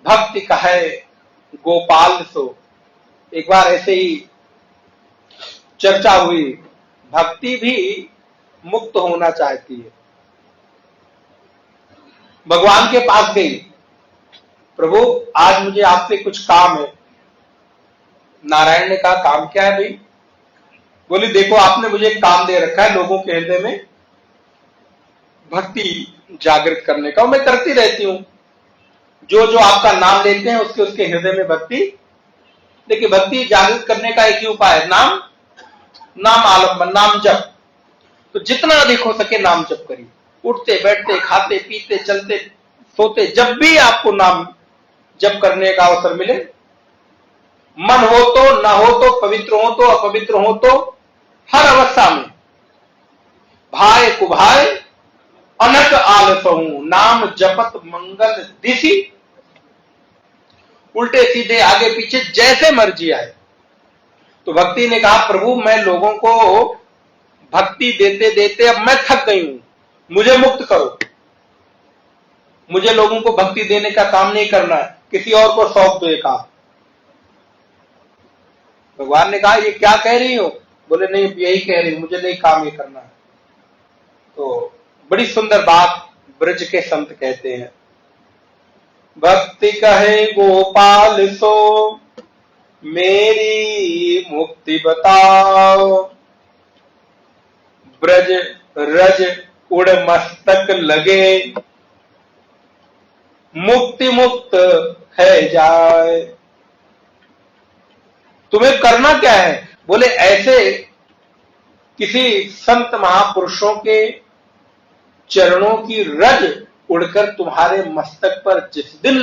भक्ति कहे गोपाल सो, एक बार ऐसे ही चर्चा हुई, भक्ति भी मुक्त होना चाहती है। भगवान के पास गई, प्रभु आज मुझे आपसे कुछ काम है। नारायण ने कहा, काम क्या है भाई? बोली, देखो आपने मुझे काम दे रखा है लोगों के हृदय में भक्ति जागृत करने का, मैं करती रहती हूं। जो जो आपका नाम लेते हैं उसके उसके हृदय में भक्ति। देखिए, भक्ति जागृत करने का एक ही उपाय है, नाम आलंबन, नाम जप। तो जितना अधिक हो सके नाम जप करिए, उठते बैठते, खाते पीते, चलते सोते, जब भी आपको नाम जप करने का अवसर मिले, मन हो तो, ना हो तो, पवित्र हो तो, अपवित्र हो तो, हर अवस्था में भाय कुभाय अनक आलसहूं, नाम जपत मंगल दिशि। उल्टे सीधे आगे पीछे जैसे मर्जी आए। तो भक्ति ने कहा, प्रभु मैं लोगों को भक्ति देते देते अब मैं थक गई हूं, मुझे मुक्त करो। मुझे लोगों को भक्ति देने का काम नहीं करना है, किसी और को सौंप दो ये काम। भगवान ने कहा, ये क्या कह रही हो? बोले, नहीं यही कह रही हूं, मुझे नहीं काम ये करना है। तो बड़ी सुंदर बात ब्रज के संत कहते हैं, भक्ति कहे गोपाल सो मेरी मुक्ति बताओ, ब्रज रज उड़ मस्तक लगे, मुक्ति मुक्त है जाए। तुम्हें करना क्या है? बोले, ऐसे किसी संत महापुरुषों के चरणों की रज उड़कर तुम्हारे मस्तक पर जिस दिन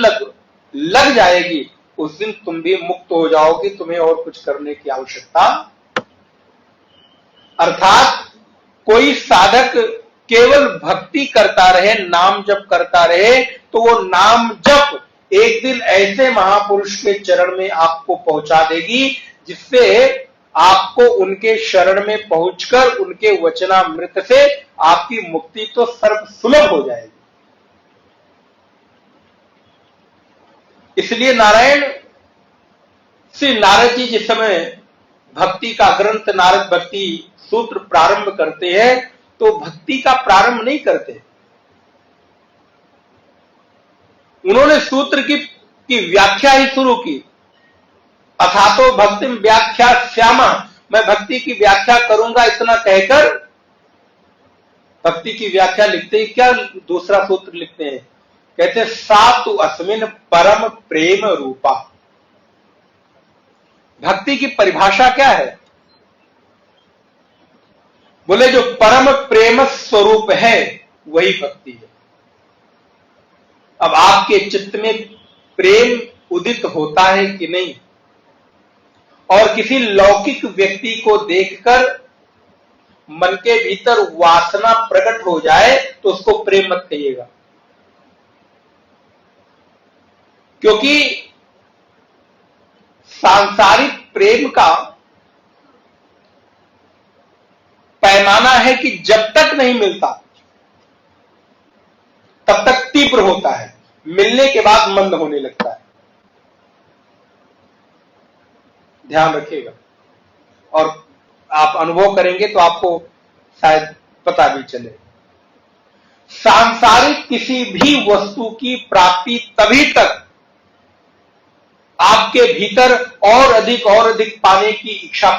लग जाएगी, उस दिन तुम भी मुक्त हो जाओगे, तुम्हें और कुछ करने की आवश्यकता। अर्थात कोई साधक केवल भक्ति करता रहे, नाम जप करता रहे, तो वो नाम जप एक दिन ऐसे महापुरुष के चरण में आपको पहुंचा देगी, जिससे आपको उनके शरण में पहुंचकर उनके वचनामृत से आपकी मुक्ति तो सर्व सुलभ हो जाएगी। इसलिए नारायण श्री नारद जी जिस समय भक्ति का ग्रंथ नारद भक्ति सूत्र प्रारंभ करते हैं, तो भक्ति का प्रारंभ नहीं करते, उन्होंने सूत्र की व्याख्या ही शुरू की। अथातो भक्ति व्याख्या श्यामा, मैं भक्ति की व्याख्या करूंगा, इतना कहकर भक्ति की व्याख्या लिखते ही क्या दूसरा सूत्र लिखते हैं, कहते सातु अस्मिन परम प्रेम रूपा। भक्ति की परिभाषा क्या है? बोले जो परम प्रेम स्वरूप है वही भक्ति है। अब आपके चित्त में प्रेम उदित होता है कि नहीं, और किसी लौकिक व्यक्ति को देखकर मन के भीतर वासना प्रकट हो जाए तो उसको प्रेम मत कहिएगा, क्योंकि सांसारिक प्रेम का पैमाना है कि जब तक नहीं मिलता तब तक तीव्र होता है, मिलने के बाद मंद होने लगता है। ध्यान रखिएगा, और आप अनुभव करेंगे तो आपको शायद पता भी चले। सांसारिक किसी भी वस्तु की प्राप्ति तभी तक आपके भीतर और अधिक पाने की इच्छा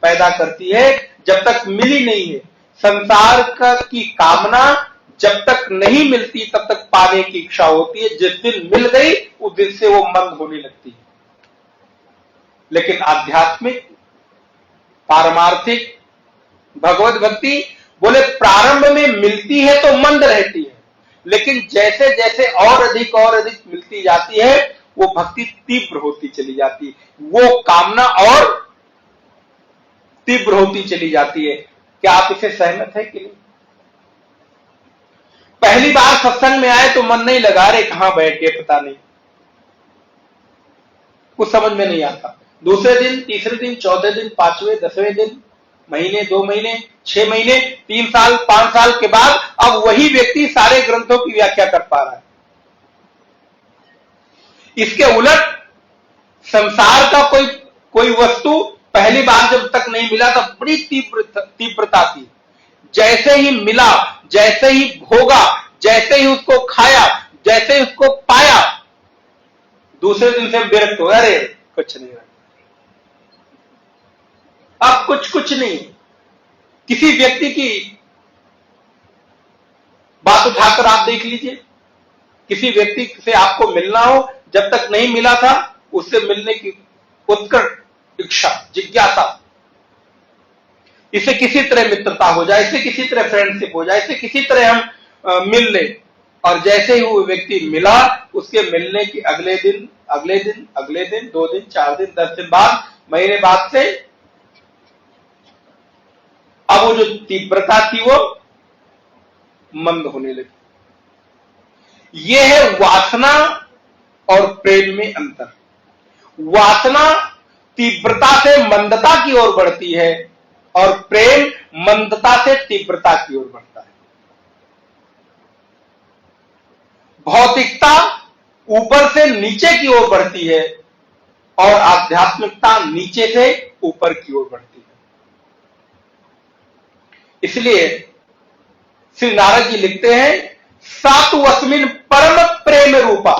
पैदा करती है जब तक मिली नहीं है। संसार की कामना जब तक नहीं मिलती तब तक पाने की इच्छा होती है, जिस दिन मिल गई उस दिन से वो मंद होने लगती है। लेकिन आध्यात्मिक पारमार्थिक भगवत भक्ति बोले प्रारंभ में मिलती है तो मंद रहती है, लेकिन जैसे जैसे और अधिक मिलती जाती है वो भक्ति तीव्र होती चली जाती है, वो कामना और तीव्र होती चली जाती है। क्या आप इसे सहमत है कि नहीं? पहली बार सत्संग में आए तो मन नहीं लगा, रे कहां बैठ गए पता नहीं, कुछ समझ में नहीं आता। दूसरे दिन, तीसरे दिन, चौथे दिन, पांचवें, 10वें दिन, महीने, 2 महीने, 6 महीने, 3 साल, 5 साल के बाद अब वही व्यक्ति सारे ग्रंथों की व्याख्या कर पा रहा है। इसके उलट संसार का कोई वस्तु पहली बार जब तक नहीं मिला तब बड़ी तीव्रता थी, जैसे ही मिला, जैसे ही भोगा, जैसे ही उसको खाया, जैसे ही उसको पाया, दूसरे दिन से विरक्त हो, अरे कुछ नहीं, अब कुछ नहीं। किसी व्यक्ति की बात उठाकर आप देख लीजिए, किसी व्यक्ति से आपको मिलना हो, जब तक नहीं मिला था उससे मिलने की उत्कट इच्छा, जिज्ञासा, इसे किसी तरह मित्रता हो जाए, इसे किसी तरह फ्रेंडशिप हो जाए, इसे किसी तरह हम मिल ले, और जैसे ही वो व्यक्ति मिला उसके मिलने की अगले दिन 2 दिन, 4 दिन, 10 दिन बाद, महीने बाद से अब वो जो तीव्रता थी वो मंद होने लगी। ये है वासना और प्रेम में अंतर। वासना तीव्रता से मंदता की ओर बढ़ती है और प्रेम मंदता से तीव्रता की ओर बढ़ता है। भौतिकता ऊपर से नीचे की ओर बढ़ती है और आध्यात्मिकता नीचे से ऊपर की ओर बढ़ती है। इसलिए श्री नारद जी लिखते हैं, सातु अस्मिन परम प्रेम रूपा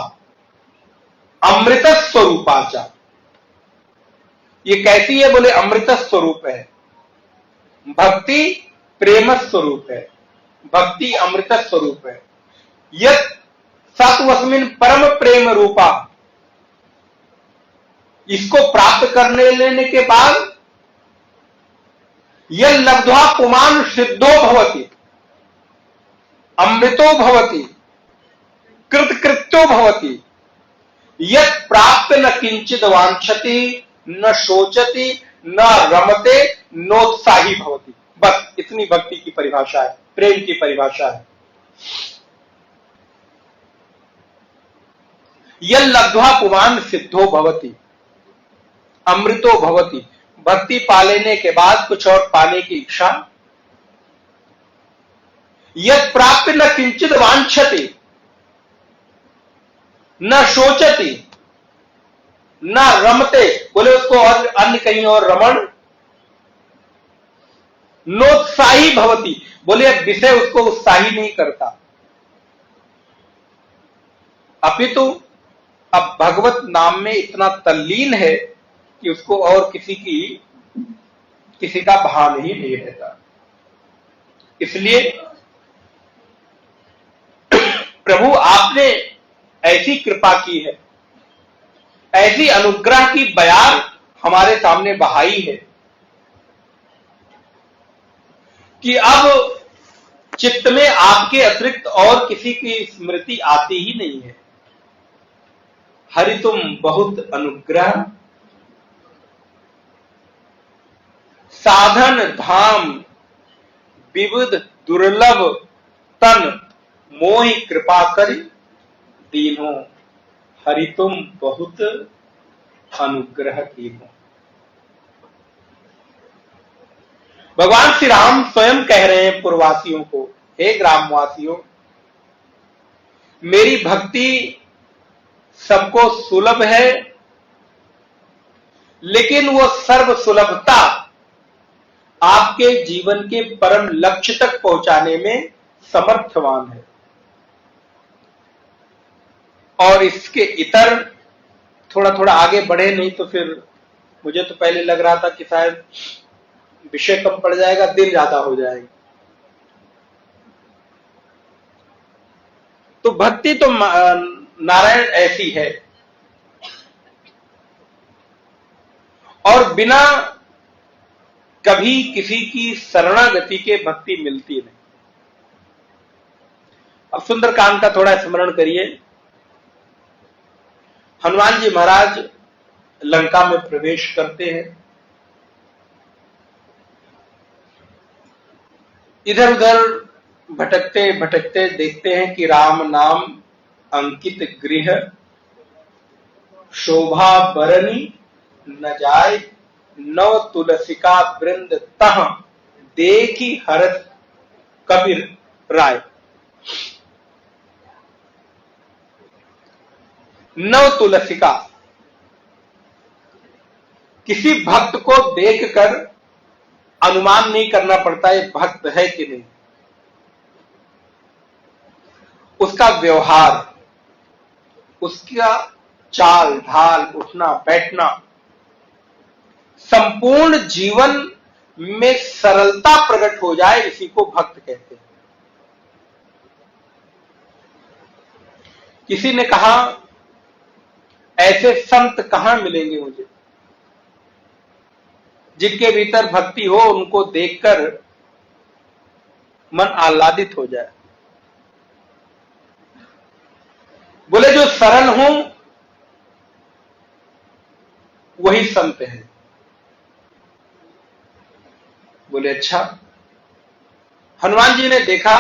अमृत स्वरूपाचा। ये कैसी है? बोले अमृत स्वरूप है, भक्ति प्रेम स्वरूप है, भक्ति अमृत स्वरूप है। यत् सातु अस्मिन परम प्रेम रूपा, इसको प्राप्त करने लेने के बाद यह लब्ध्वा पुमान सिद्धो भवति, अमृतो भवति, कृतकृत्यो भवति, यत् प्राप्त न किंचित वांछति, न शोचति, न रमते, नोत्साही भवति। बस इतनी भक्ति की परिभाषा है, प्रेम की परिभाषा है। यह लब्ध्वा पुमान सिद्धो भवति, अमृतो भवति। भक्ति पा लेने के बाद कुछ और पाने की इच्छा। यत् प्राप्त न किंचित वांछति, न शोचति, न रमते, बोले उसको और अन्य कहीं और रमण। नोत्साही भवति, बोले विषय उसको उत्साही नहीं करता, अपितु अब भगवत नाम में इतना तल्लीन है कि उसको और किसी का भान ही नहीं रहता। इसलिए प्रभु आपने ऐसी कृपा की है, ऐसी अनुग्रह की बयार हमारे सामने बहाई है कि अब चित्त में आपके अतिरिक्त और किसी की स्मृति आती ही नहीं है। हरि तुम बहुत अनुग्रह, साधन धाम विविध दुर्लभ तन मोहि कृपा करि दीनो, हरि तुम बहुत अनुग्रह कीनो। भगवान श्री राम स्वयं कह रहे हैं पुरवासियों को, हे ग्रामवासियों, मेरी भक्ति सबको सुलभ है, लेकिन वो सर्व सुलभता आपके जीवन के परम लक्ष्य तक पहुंचाने में समर्थवान है। और इसके इतर थोड़ा थोड़ा आगे बढ़े, नहीं तो फिर मुझे तो पहले लग रहा था कि शायद विषय कम पड़ जाएगा, दिन ज्यादा हो जाएगा। तो भक्ति तो नारायण ऐसी है, और बिना कभी किसी की शरणागति के भक्ति मिलती नहीं। अब सुंदरकांड का थोड़ा स्मरण करिए। हनुमान जी महाराज लंका में प्रवेश करते हैं। इधर उधर भटकते भटकते देखते हैं कि राम नाम अंकित गृह, शोभा बरनी न जाय, नव तुलसिका वृंद तह, देखी हरत कबीर राय। नव तुलसिका, किसी भक्त को देखकर अनुमान नहीं करना पड़ता ये भक्त है कि नहीं। उसका व्यवहार, उसका चाल ढाल, उठना बैठना, संपूर्ण जीवन में सरलता प्रकट हो जाए, इसी को भक्त कहते हैं। किसी ने कहा ऐसे संत कहां मिलेंगे मुझे, जिनके भीतर भक्ति हो, उनको देखकर मन आह्लादित हो जाए। बोले जो सरल हो वही संत है। बोले अच्छा। हनुमान जी ने देखा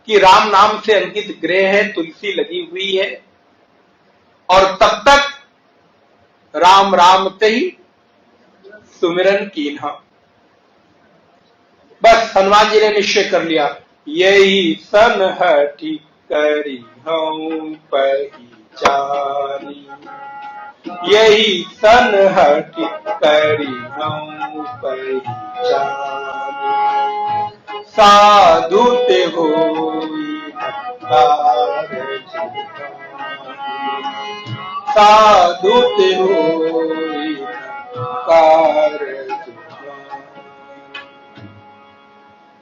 कि राम नाम से अंकित गृह है, तुलसी लगी हुई है, और तब तक राम राम ते ही सुमिरन कीन्हा। बस हनुमान जी ने निश्चय कर लिया, यही सन हठी करी हूं पहचानी, यही सन हठी करी हूं पहचानी, साधु ते होई साधु ते होई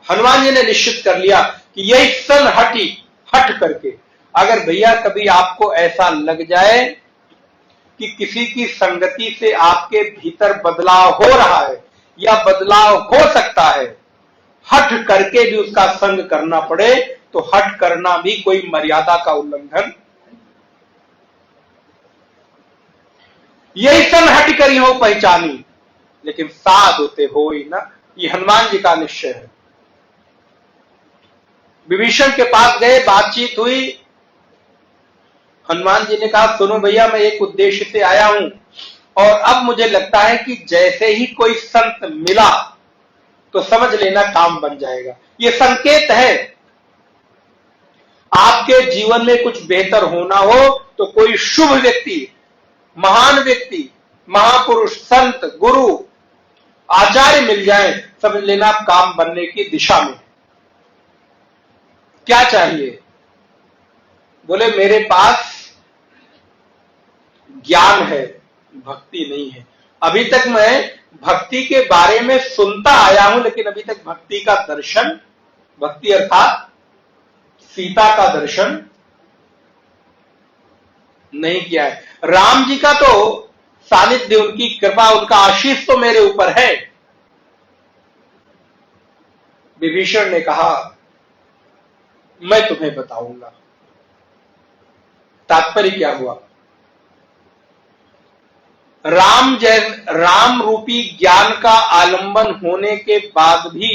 हनुमान जी ने निश्चित कर लिया कि यही सन हटी, हट करके, अगर भैया कभी आपको ऐसा लग जाए कि किसी की संगति से आपके भीतर बदलाव हो रहा है या बदलाव हो सकता है, हट करके भी उसका संग करना पड़े, तो हट करना भी कोई मर्यादा का उल्लंघन। यही सन हट करी हो पहचानी, लेकिन साध होते हो ही ना। ये हनुमान जी का निश्चय है। विभीषण के पास गए, बातचीत हुई। हनुमान जी ने कहा, सुनो भैया, मैं एक उद्देश्य से आया हूं और अब मुझे लगता है कि जैसे ही कोई संत मिला तो समझ लेना काम बन जाएगा। ये संकेत है। आपके जीवन में कुछ बेहतर होना हो तो कोई शुभ व्यक्ति, महान व्यक्ति, महापुरुष, संत, गुरु, आचार्य मिल जाए, समझ लेना आप काम बनने की दिशा में। क्या चाहिए? बोले मेरे पास ज्ञान है, भक्ति नहीं है। अभी तक मैं भक्ति के बारे में सुनता आया हूं, लेकिन अभी तक भक्ति का दर्शन, भक्ति अर्थात सीता का दर्शन नहीं किया है। राम जी का तो सानिध्य, उनकी कृपा, उनका आशीष तो मेरे ऊपर है। विभीषण ने कहा, मैं तुम्हें बताऊंगा। तात्पर्य क्या हुआ? राम रूपी ज्ञान का आलंबन होने के बाद भी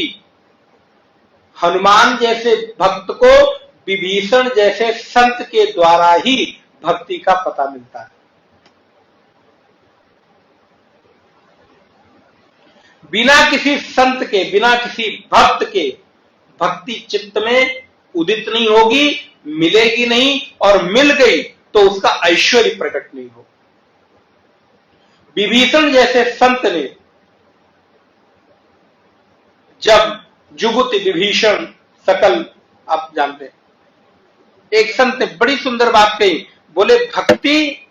हनुमान जैसे भक्त को विभीषण जैसे संत के द्वारा ही भक्ति का पता मिलता है। बिना किसी संत के, बिना किसी भक्त के भक्ति चित्त में उदित नहीं होगी, मिलेगी नहीं, और मिल गई तो उसका ऐश्वर्य प्रकट नहीं होगा। विभीषण जैसे संत ने जब जुगुति विभीषण सकल, आप जानते हैं, एक संत ने बड़ी सुंदर बात कही। बोले भक्ति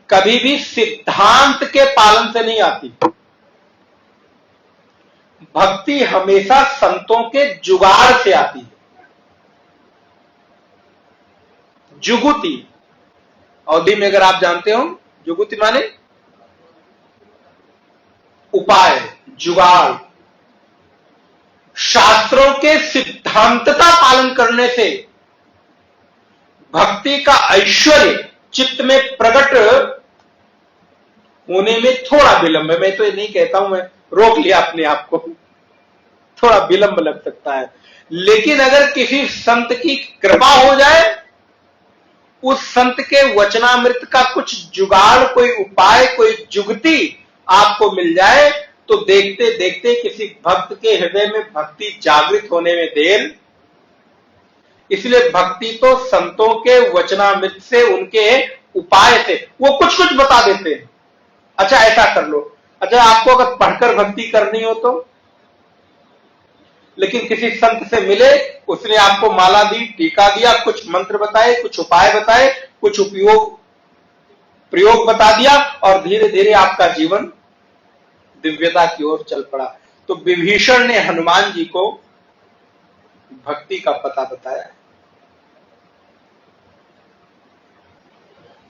कभी भी सिद्धांत के पालन से नहीं आती। भक्ति हमेशा संतों के जुगाड़ से आती है। जुगुति अवधि में अगर आप जानते हो, जुगुति माने उपाय, जुगाड़। शास्त्रों के सिद्धांतता पालन करने से भक्ति का ऐश्वर्य चित्त में प्रकट होने में थोड़ा विलंब है। मैं तो ये नहीं कहता हूं, मैं रोक लिया अपने आप को, थोड़ा विलंब लग सकता है। लेकिन अगर किसी संत की कृपा हो जाए, उस संत के वचनामृत का कुछ जुगाड़, कोई उपाय, कोई जुगती आपको मिल जाए, तो देखते देखते किसी भक्त के हृदय में भक्ति जागृत होने में देर। इसलिए भक्ति तो संतों के वचनामृत से, उनके उपाय से, वो कुछ कुछ बता देते हैं। अच्छा ऐसा कर लो, अच्छा आपको अगर पढ़कर भक्ति करनी हो तो। लेकिन किसी संत से मिले, उसने आपको माला दी, टीका दिया, कुछ मंत्र बताए, कुछ उपाय बताए, कुछ उपयोग प्रयोग बता दिया, और धीरे धीरे आपका जीवन दिव्यता की ओर चल पड़ा। तो विभीषण ने हनुमान जी को भक्ति का पता बताया।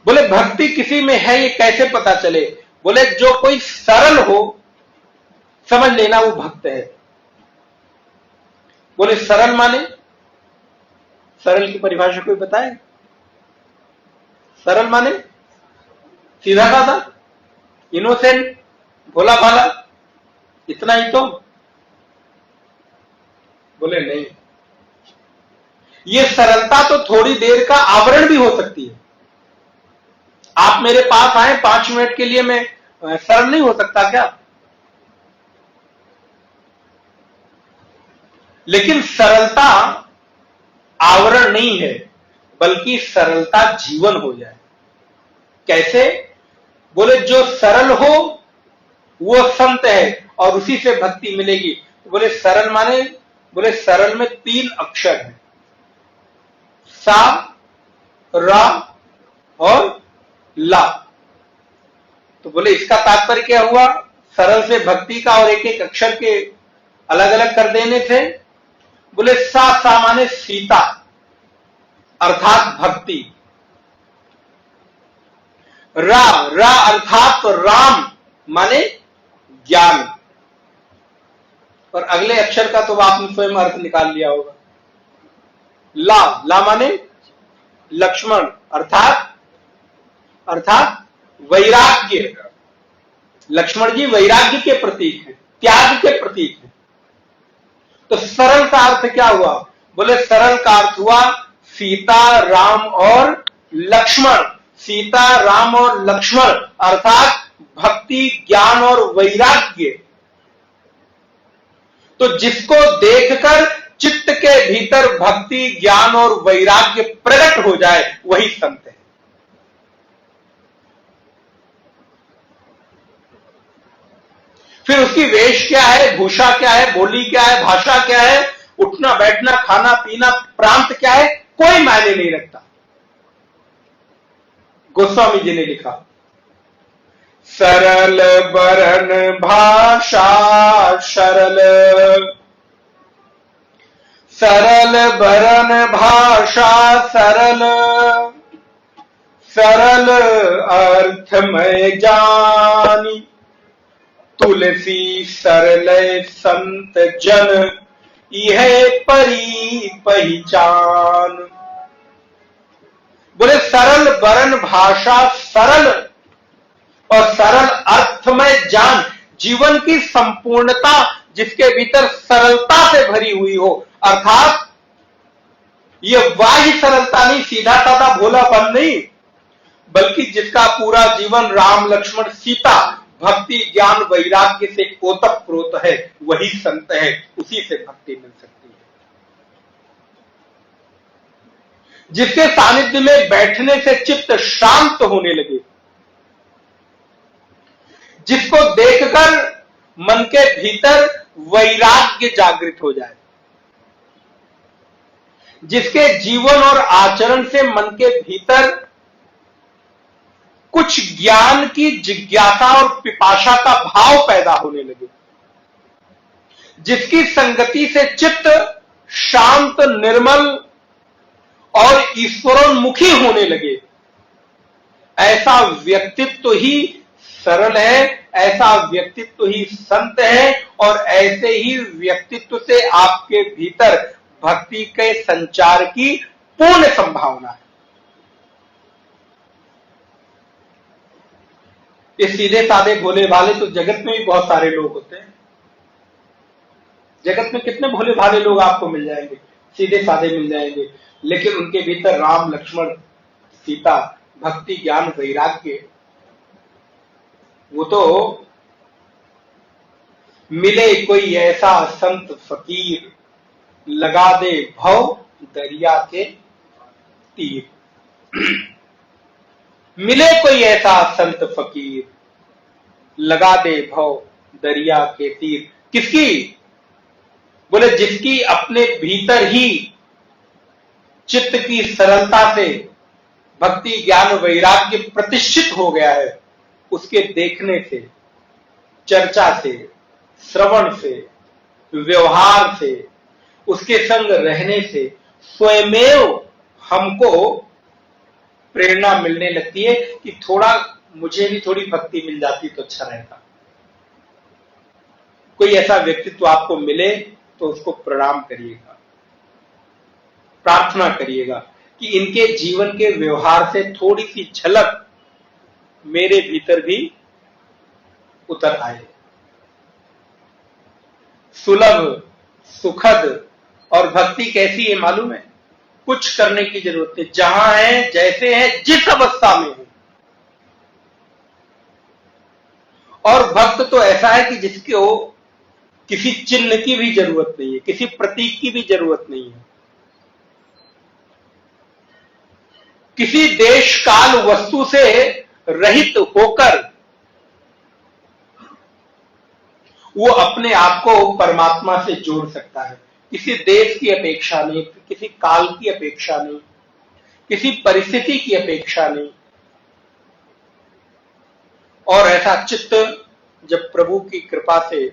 बोले भक्ति किसी में है, ये कैसे पता चले? बोले जो कोई सरल हो, समझ लेना वो भक्त है। बोले सरल माने? सरल की परिभाषा कोई बताए? सरल माने सीधा साधा, इनोसेंट, भोला भाला, इतना ही तो? बोले नहीं, ये सरलता तो थोड़ी देर का आवरण भी हो सकती है। आप मेरे पास आए 5 मिनट के लिए, मैं सरल नहीं हो सकता क्या? लेकिन सरलता आवरण नहीं है, बल्कि सरलता जीवन हो जाए। कैसे? बोले जो सरल हो वो संत है और उसी से भक्ति मिलेगी। बोले सरल माने? बोले सरल में 3 अक्षर हैं, सा, रा और ला। तो बोले इसका तात्पर्य क्या हुआ? सरल से भक्ति का और एक एक अक्षर के अलग अलग कर देने थे। बोले सा माने सीता अर्थात भक्ति, रा अर्थात राम माने ज्ञान, और अगले अक्षर का तो आपने स्वयं अर्थ निकाल लिया होगा। ला माने लक्ष्मण, अर्थात वैराग्य। लक्ष्मण जी वैराग्य के प्रतीक हैं, त्याग के प्रतीक हैं। तो सरल का अर्थ क्या हुआ? बोले सरल का अर्थ हुआ सीता, राम और लक्ष्मण। सीता, राम और लक्ष्मण अर्थात भक्ति, ज्ञान और वैराग्य। तो जिसको देखकर चित्त के भीतर भक्ति, ज्ञान और वैराग्य प्रकट हो जाए वही संत है। फिर उसकी वेश क्या है, भूषा क्या है, बोली क्या है, भाषा क्या है, उठना बैठना, खाना पीना, प्रांत क्या है, कोई मायने नहीं रखता। गोस्वामी जी ने लिखा, सरल बरन भाषा सरल, सरल बरन भाषा सरल, सरल अर्थ में जानी, तुलसी सरल संत जन यह परी पहचान। बोले सरल बरन भाषा सरल और सरल अर्थ में जान, जीवन की संपूर्णता जिसके भीतर सरलता से भरी हुई हो, अर्थात यह बाह्य सरलता नहीं, सीधा साधा भोलापन नहीं, बल्कि जिसका पूरा जीवन राम, लक्ष्मण, सीता, भक्ति, ज्ञान, वैराग्य से ओतप्रोत है, वही संत है, उसी से भक्ति मिल सकती है। जिसके सानिध्य में बैठने से चित्त शांत होने लगे, जिसको देखकर मन के भीतर वैराग्य जागृत हो जाए, जिसके जीवन और आचरण से मन के भीतर कुछ ज्ञान की जिज्ञासा और पिपाशा का भाव पैदा होने लगे, जिसकी संगति से चित्त शांत, निर्मल और ईश्वरोन्मुखी होने लगे, ऐसा व्यक्तित्व ही सरल है, ऐसा व्यक्तित्व ही संत है, और ऐसे ही व्यक्तित्व से आपके भीतर भक्ति के संचार की पूर्ण संभावना है। ये सीधे साधे भोले भाले तो जगत में भी बहुत सारे लोग होते हैं। जगत में कितने भोले भाले लोग आपको मिल जाएंगे, सीधे साधे मिल जाएंगे, लेकिन उनके भीतर राम, लक्ष्मण, सीता, भक्ति, ज्ञान, वैराग्य, वो तो मिले कोई ऐसा संत फकीर, लगा दे भव दरिया के तीर। मिले कोई ऐसा संत फकीर, लगा दे भव दरिया के तीर। किसकी? बोले जिसकी अपने भीतर ही चित्त की सरलता से भक्ति, ज्ञान, वैराग्य प्रतिष्ठित हो गया है, उसके देखने से, चर्चा से, श्रवण से, व्यवहार से, उसके संग रहने से स्वयमेव हमको प्रेरणा मिलने लगती है कि थोड़ा मुझे भी थोड़ी भक्ति मिल जाती तो अच्छा रहता। कोई ऐसा व्यक्तित्व आपको मिले तो उसको प्रणाम करिएगा, प्रार्थना करिएगा कि इनके जीवन के व्यवहार से थोड़ी सी झलक मेरे भीतर भी उतर आए। सुलभ, सुखद और भक्ति कैसी है मालूम है? कुछ करने की जरूरत नहीं, जहां है, जैसे है, जिस अवस्था में है। और भक्त तो ऐसा है कि जिसको किसी चिन्ह की भी जरूरत नहीं है, किसी प्रतीक की भी जरूरत नहीं है, किसी देश काल वस्तु से रहित होकर वो अपने आप को परमात्मा से जोड़ सकता है। किसी देश की अपेक्षा नहीं, किसी काल की अपेक्षा नहीं, किसी परिस्थिति की अपेक्षा नहीं। और ऐसा चित्त जब प्रभु की कृपा से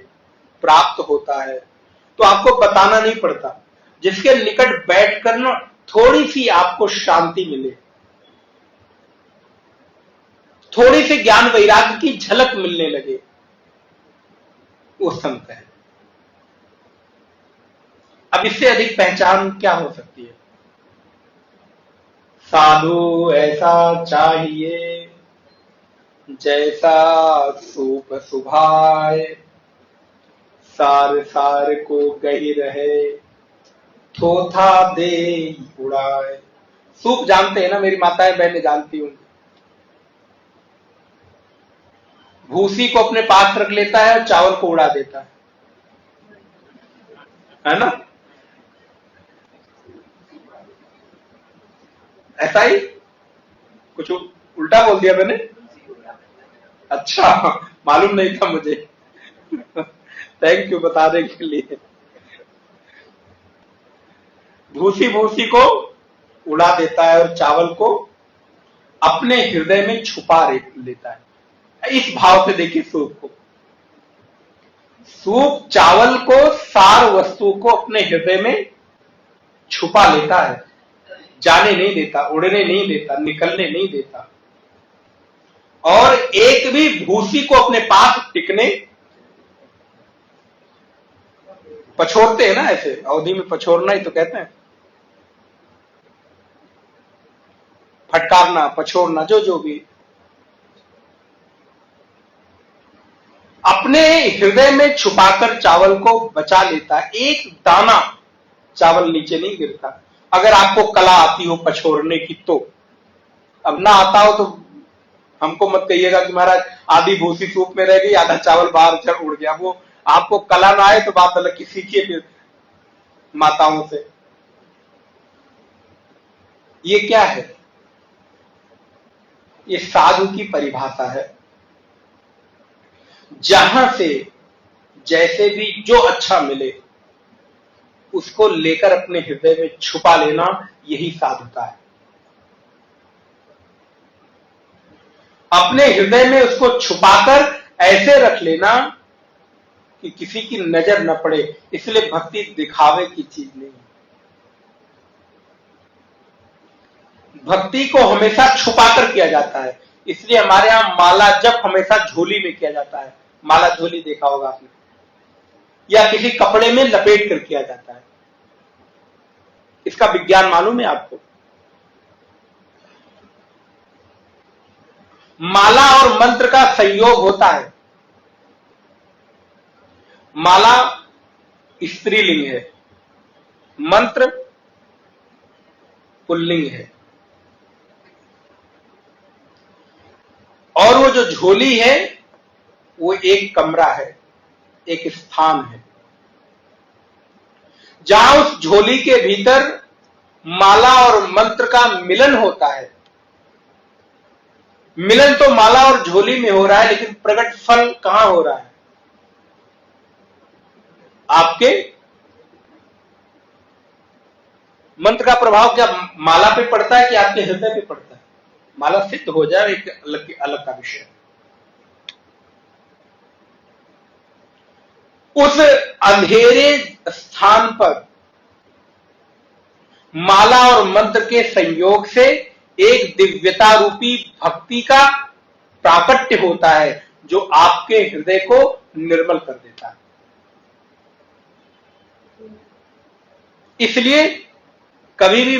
प्राप्त होता है तो आपको बताना नहीं पड़ता। जिसके निकट बैठकर ना थोड़ी सी आपको शांति मिले, थोड़ी सी ज्ञान वैराग्य की झलक मिलने लगे, वो संत है। अब इससे अधिक पहचान क्या हो सकती है? साधु ऐसा चाहिए जैसा सूप सुभाए, सार सार को गही रहे, थोथा दे उड़ाए। सूप जानते हैं ना, मेरी माताएं बहनें जानती होंगी। भूसी को अपने पास रख लेता है और चावल को उड़ा देता है ना? ऐसा ही कुछ उल्टा बोल दिया मैंने? अच्छा, मालूम नहीं था मुझे। थैंक यू बताने के लिए। भूसी भूसी को उड़ा देता है और चावल को अपने हृदय में छुपा लेता है। इस भाव से देखिए सूप को। सूप चावल को, सार वस्तु को अपने हृदय में छुपा लेता है, जाने नहीं देता, उड़ने नहीं देता, निकलने नहीं देता, और एक भी भूसी को अपने पास टिकने। पछोड़ते हैं ना, ऐसे अवधि में पछोड़ना ही तो कहते हैं, फटकारना, पछोड़ना, जो भी। अपने हृदय में छुपाकर चावल को बचा लेता, एक दाना चावल नीचे नहीं गिरता। अगर आपको कला आती हो पछोड़ने की तो, अब ना आता हो तो हमको मत कहिएगा कि महाराज आधी भूसी सूप में रह गई, आधा चावल बाहर चढ़ उड़ गया। वो आपको कला ना आए तो बात अलग की, सीखिए फिर माताओं से। ये क्या है? ये साधु की परिभाषा है, जहां से जैसे भी जो अच्छा मिले उसको लेकर अपने हृदय में छुपा लेना, यही साधुता है। अपने हृदय में उसको छुपाकर ऐसे रख लेना कि किसी की नजर न पड़े। इसलिए भक्ति दिखावे की चीज नहीं है। भक्ति को हमेशा छुपाकर किया जाता है। इसलिए हमारे यहां माला जप हमेशा झोली में किया जाता है। माला झोली देखा होगा आपने, या किसी कपड़े में लपेट कर किया जाता है। इसका विज्ञान मालूम है आपको? माला और मंत्र का संयोग होता है। माला स्त्रीलिंग है, मंत्र पुल्लिंग है। और वो जो झोली है वो एक कमरा है, एक स्थान है, जहां उस झोली के भीतर माला और मंत्र का मिलन होता है। मिलन तो माला और झोली में हो रहा है, लेकिन प्रकट फल कहां हो रहा है? आपके मंत्र का प्रभाव क्या माला पे पड़ता है कि आपके हृदय पे पड़ता है? माला सिद्ध हो जाए एक अलग का विषय। उस अंधेरे स्थान पर माला और मंत्र के संयोग से एक दिव्यता रूपी भक्ति का प्राकट्य होता है, जो आपके हृदय को निर्मल कर देता है। इसलिए कभी भी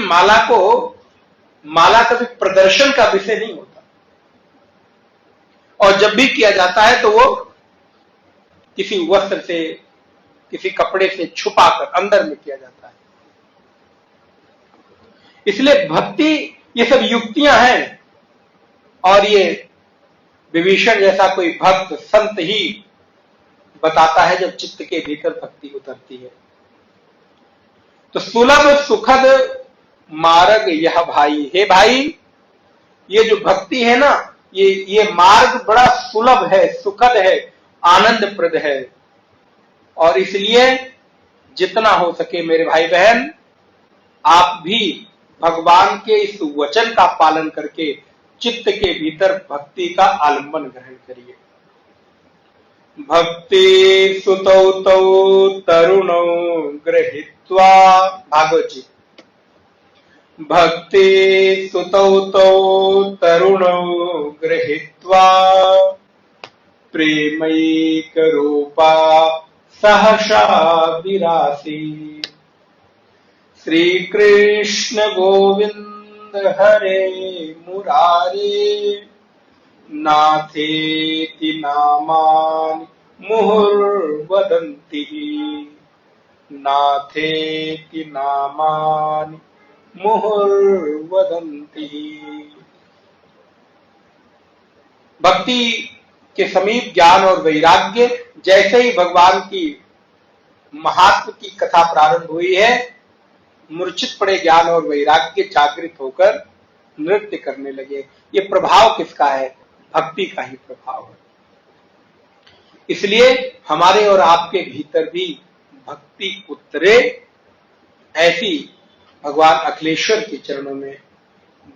माला कभी प्रदर्शन का विषय नहीं होता, और जब भी किया जाता है तो वो किसी वस्त्र से, किसी कपड़े से छुपाकर अंदर में किया जाता है। इसलिए भक्ति ये सब युक्तियां हैं, और ये विभीषण जैसा कोई भक्त संत ही बताता है जब चित्त के भीतर भक्ति उतरती है। तो सुलभ सुखद मार्ग यह भाई, हे भाई, ये जो भक्ति है ना, ये मार्ग बड़ा सुलभ है, सुखद है, आनंदप्रद है। और इसलिए जितना हो सके मेरे भाई बहन, आप भी भगवान के इस वचन का पालन करके चित्त के भीतर भक्ति का आलंबन ग्रहण करिए। भक्ति सुतौ तौ तरुणौ गृहीत्वा, भागवत जी, भक्ति सुतौ तौ तरुणौ गृहीत्वा प्रेमैक रूपा सहसा विरासी। श्री कृष्ण गोविंद हरे मुरारे, नाथेति नामानि मुहुर्वदन्ति, नाथेति नामानि मुहुर्वदन्ति। भक्ति के समीप ज्ञान और वैराग्य, जैसे ही भगवान की महात्म की कथा प्रारंभ हुई है, मूर्छित पड़े ज्ञान और वैराग्य जागृत होकर नृत्य करने लगे। ये प्रभाव किसका है? भक्ति का ही प्रभाव है। इसलिए हमारे और आपके भीतर भी भक्ति उतरे, ऐसी भगवान अखिलेश्वर के चरणों में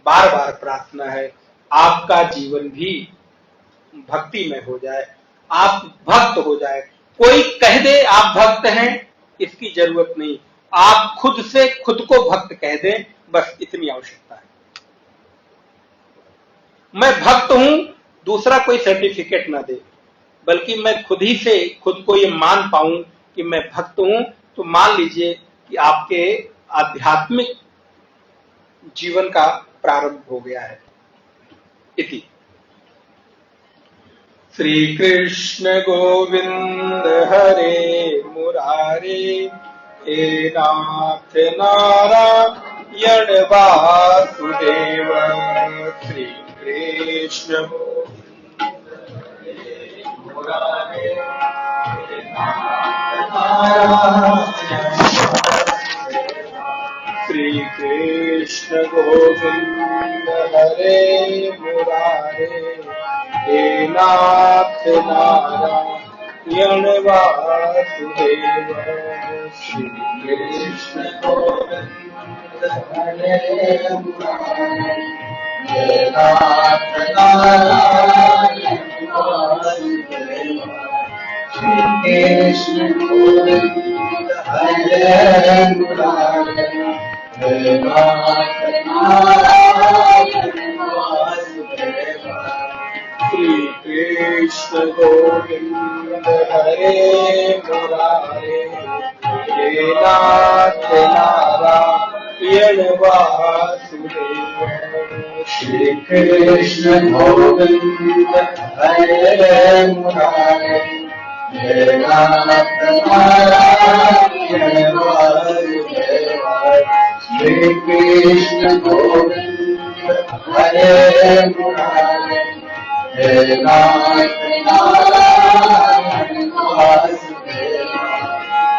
बार बार प्रार्थना है। आपका जीवन भी भक्ति में हो जाए, आप भक्त हो जाए। कोई कह दे आप भक्त हैं, इसकी जरूरत नहीं, आप खुद से खुद को भक्त कह दें, बस इतनी आवश्यकता है। मैं भक्त हूं, दूसरा कोई सर्टिफिकेट ना दे, बल्कि मैं खुद ही से खुद को ये मान पाऊं कि मैं भक्त हूं, तो मान लीजिए कि आपके आध्यात्मिक जीवन का प्रारंभ हो गया है। इति श्री कृष्ण गोविंद हरे मुरारे, हे नाथ नारायण वासुदेव। श्री कृष्ण मुरारे, हे नाथ नारायण, श्री कृष्ण गोविंद हरे मुरारे, हे नाथ नारायण वासुदेव। श्री कृष्ण गोविंद हरे मुरारे, हे नाथ नारायण वासुदेव। श्री कृष्ण गोविंद हरे मुरारे, हे नाथ नारायण वासुदेव। श्री कृष्ण गोविंद हरे मुरारे, हे नाथ नारायण वासुदेव। श्री कृष्ण गोविंद हरे मुरारे, हे नाथ नारायण वासुदेव। श्री कृष्ण गोविंद हरे मुरारे, हे नाथ नारायण वासुदेव।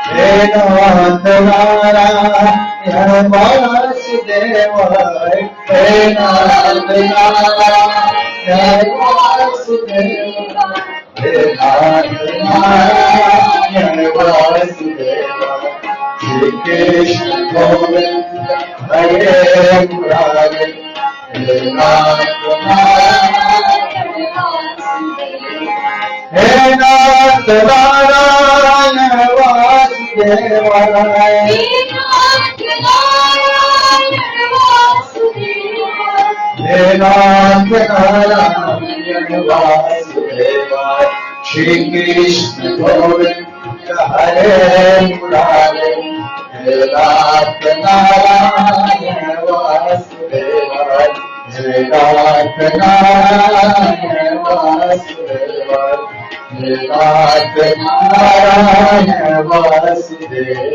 हे नाथ नारायण वासुदेव, हे नाथ नारायण वासुदेव, हे नाथ नारायण वासुदेव। श्री कृष्ण गोविंद हरे मुरारे, हे नाथ नारायण वासुदेव। हे नाथ नारायण वासुदेव, हे नाथ नारायण वासुदेव, हे नाथ नारायण वासुदेव। श्री कृष्ण गोविंद हरे मुरारे, हे नाथ नारायण वासुदेव, हे नाथ नारायण वासुदेव, हे नाथ नारायण वासुदेव।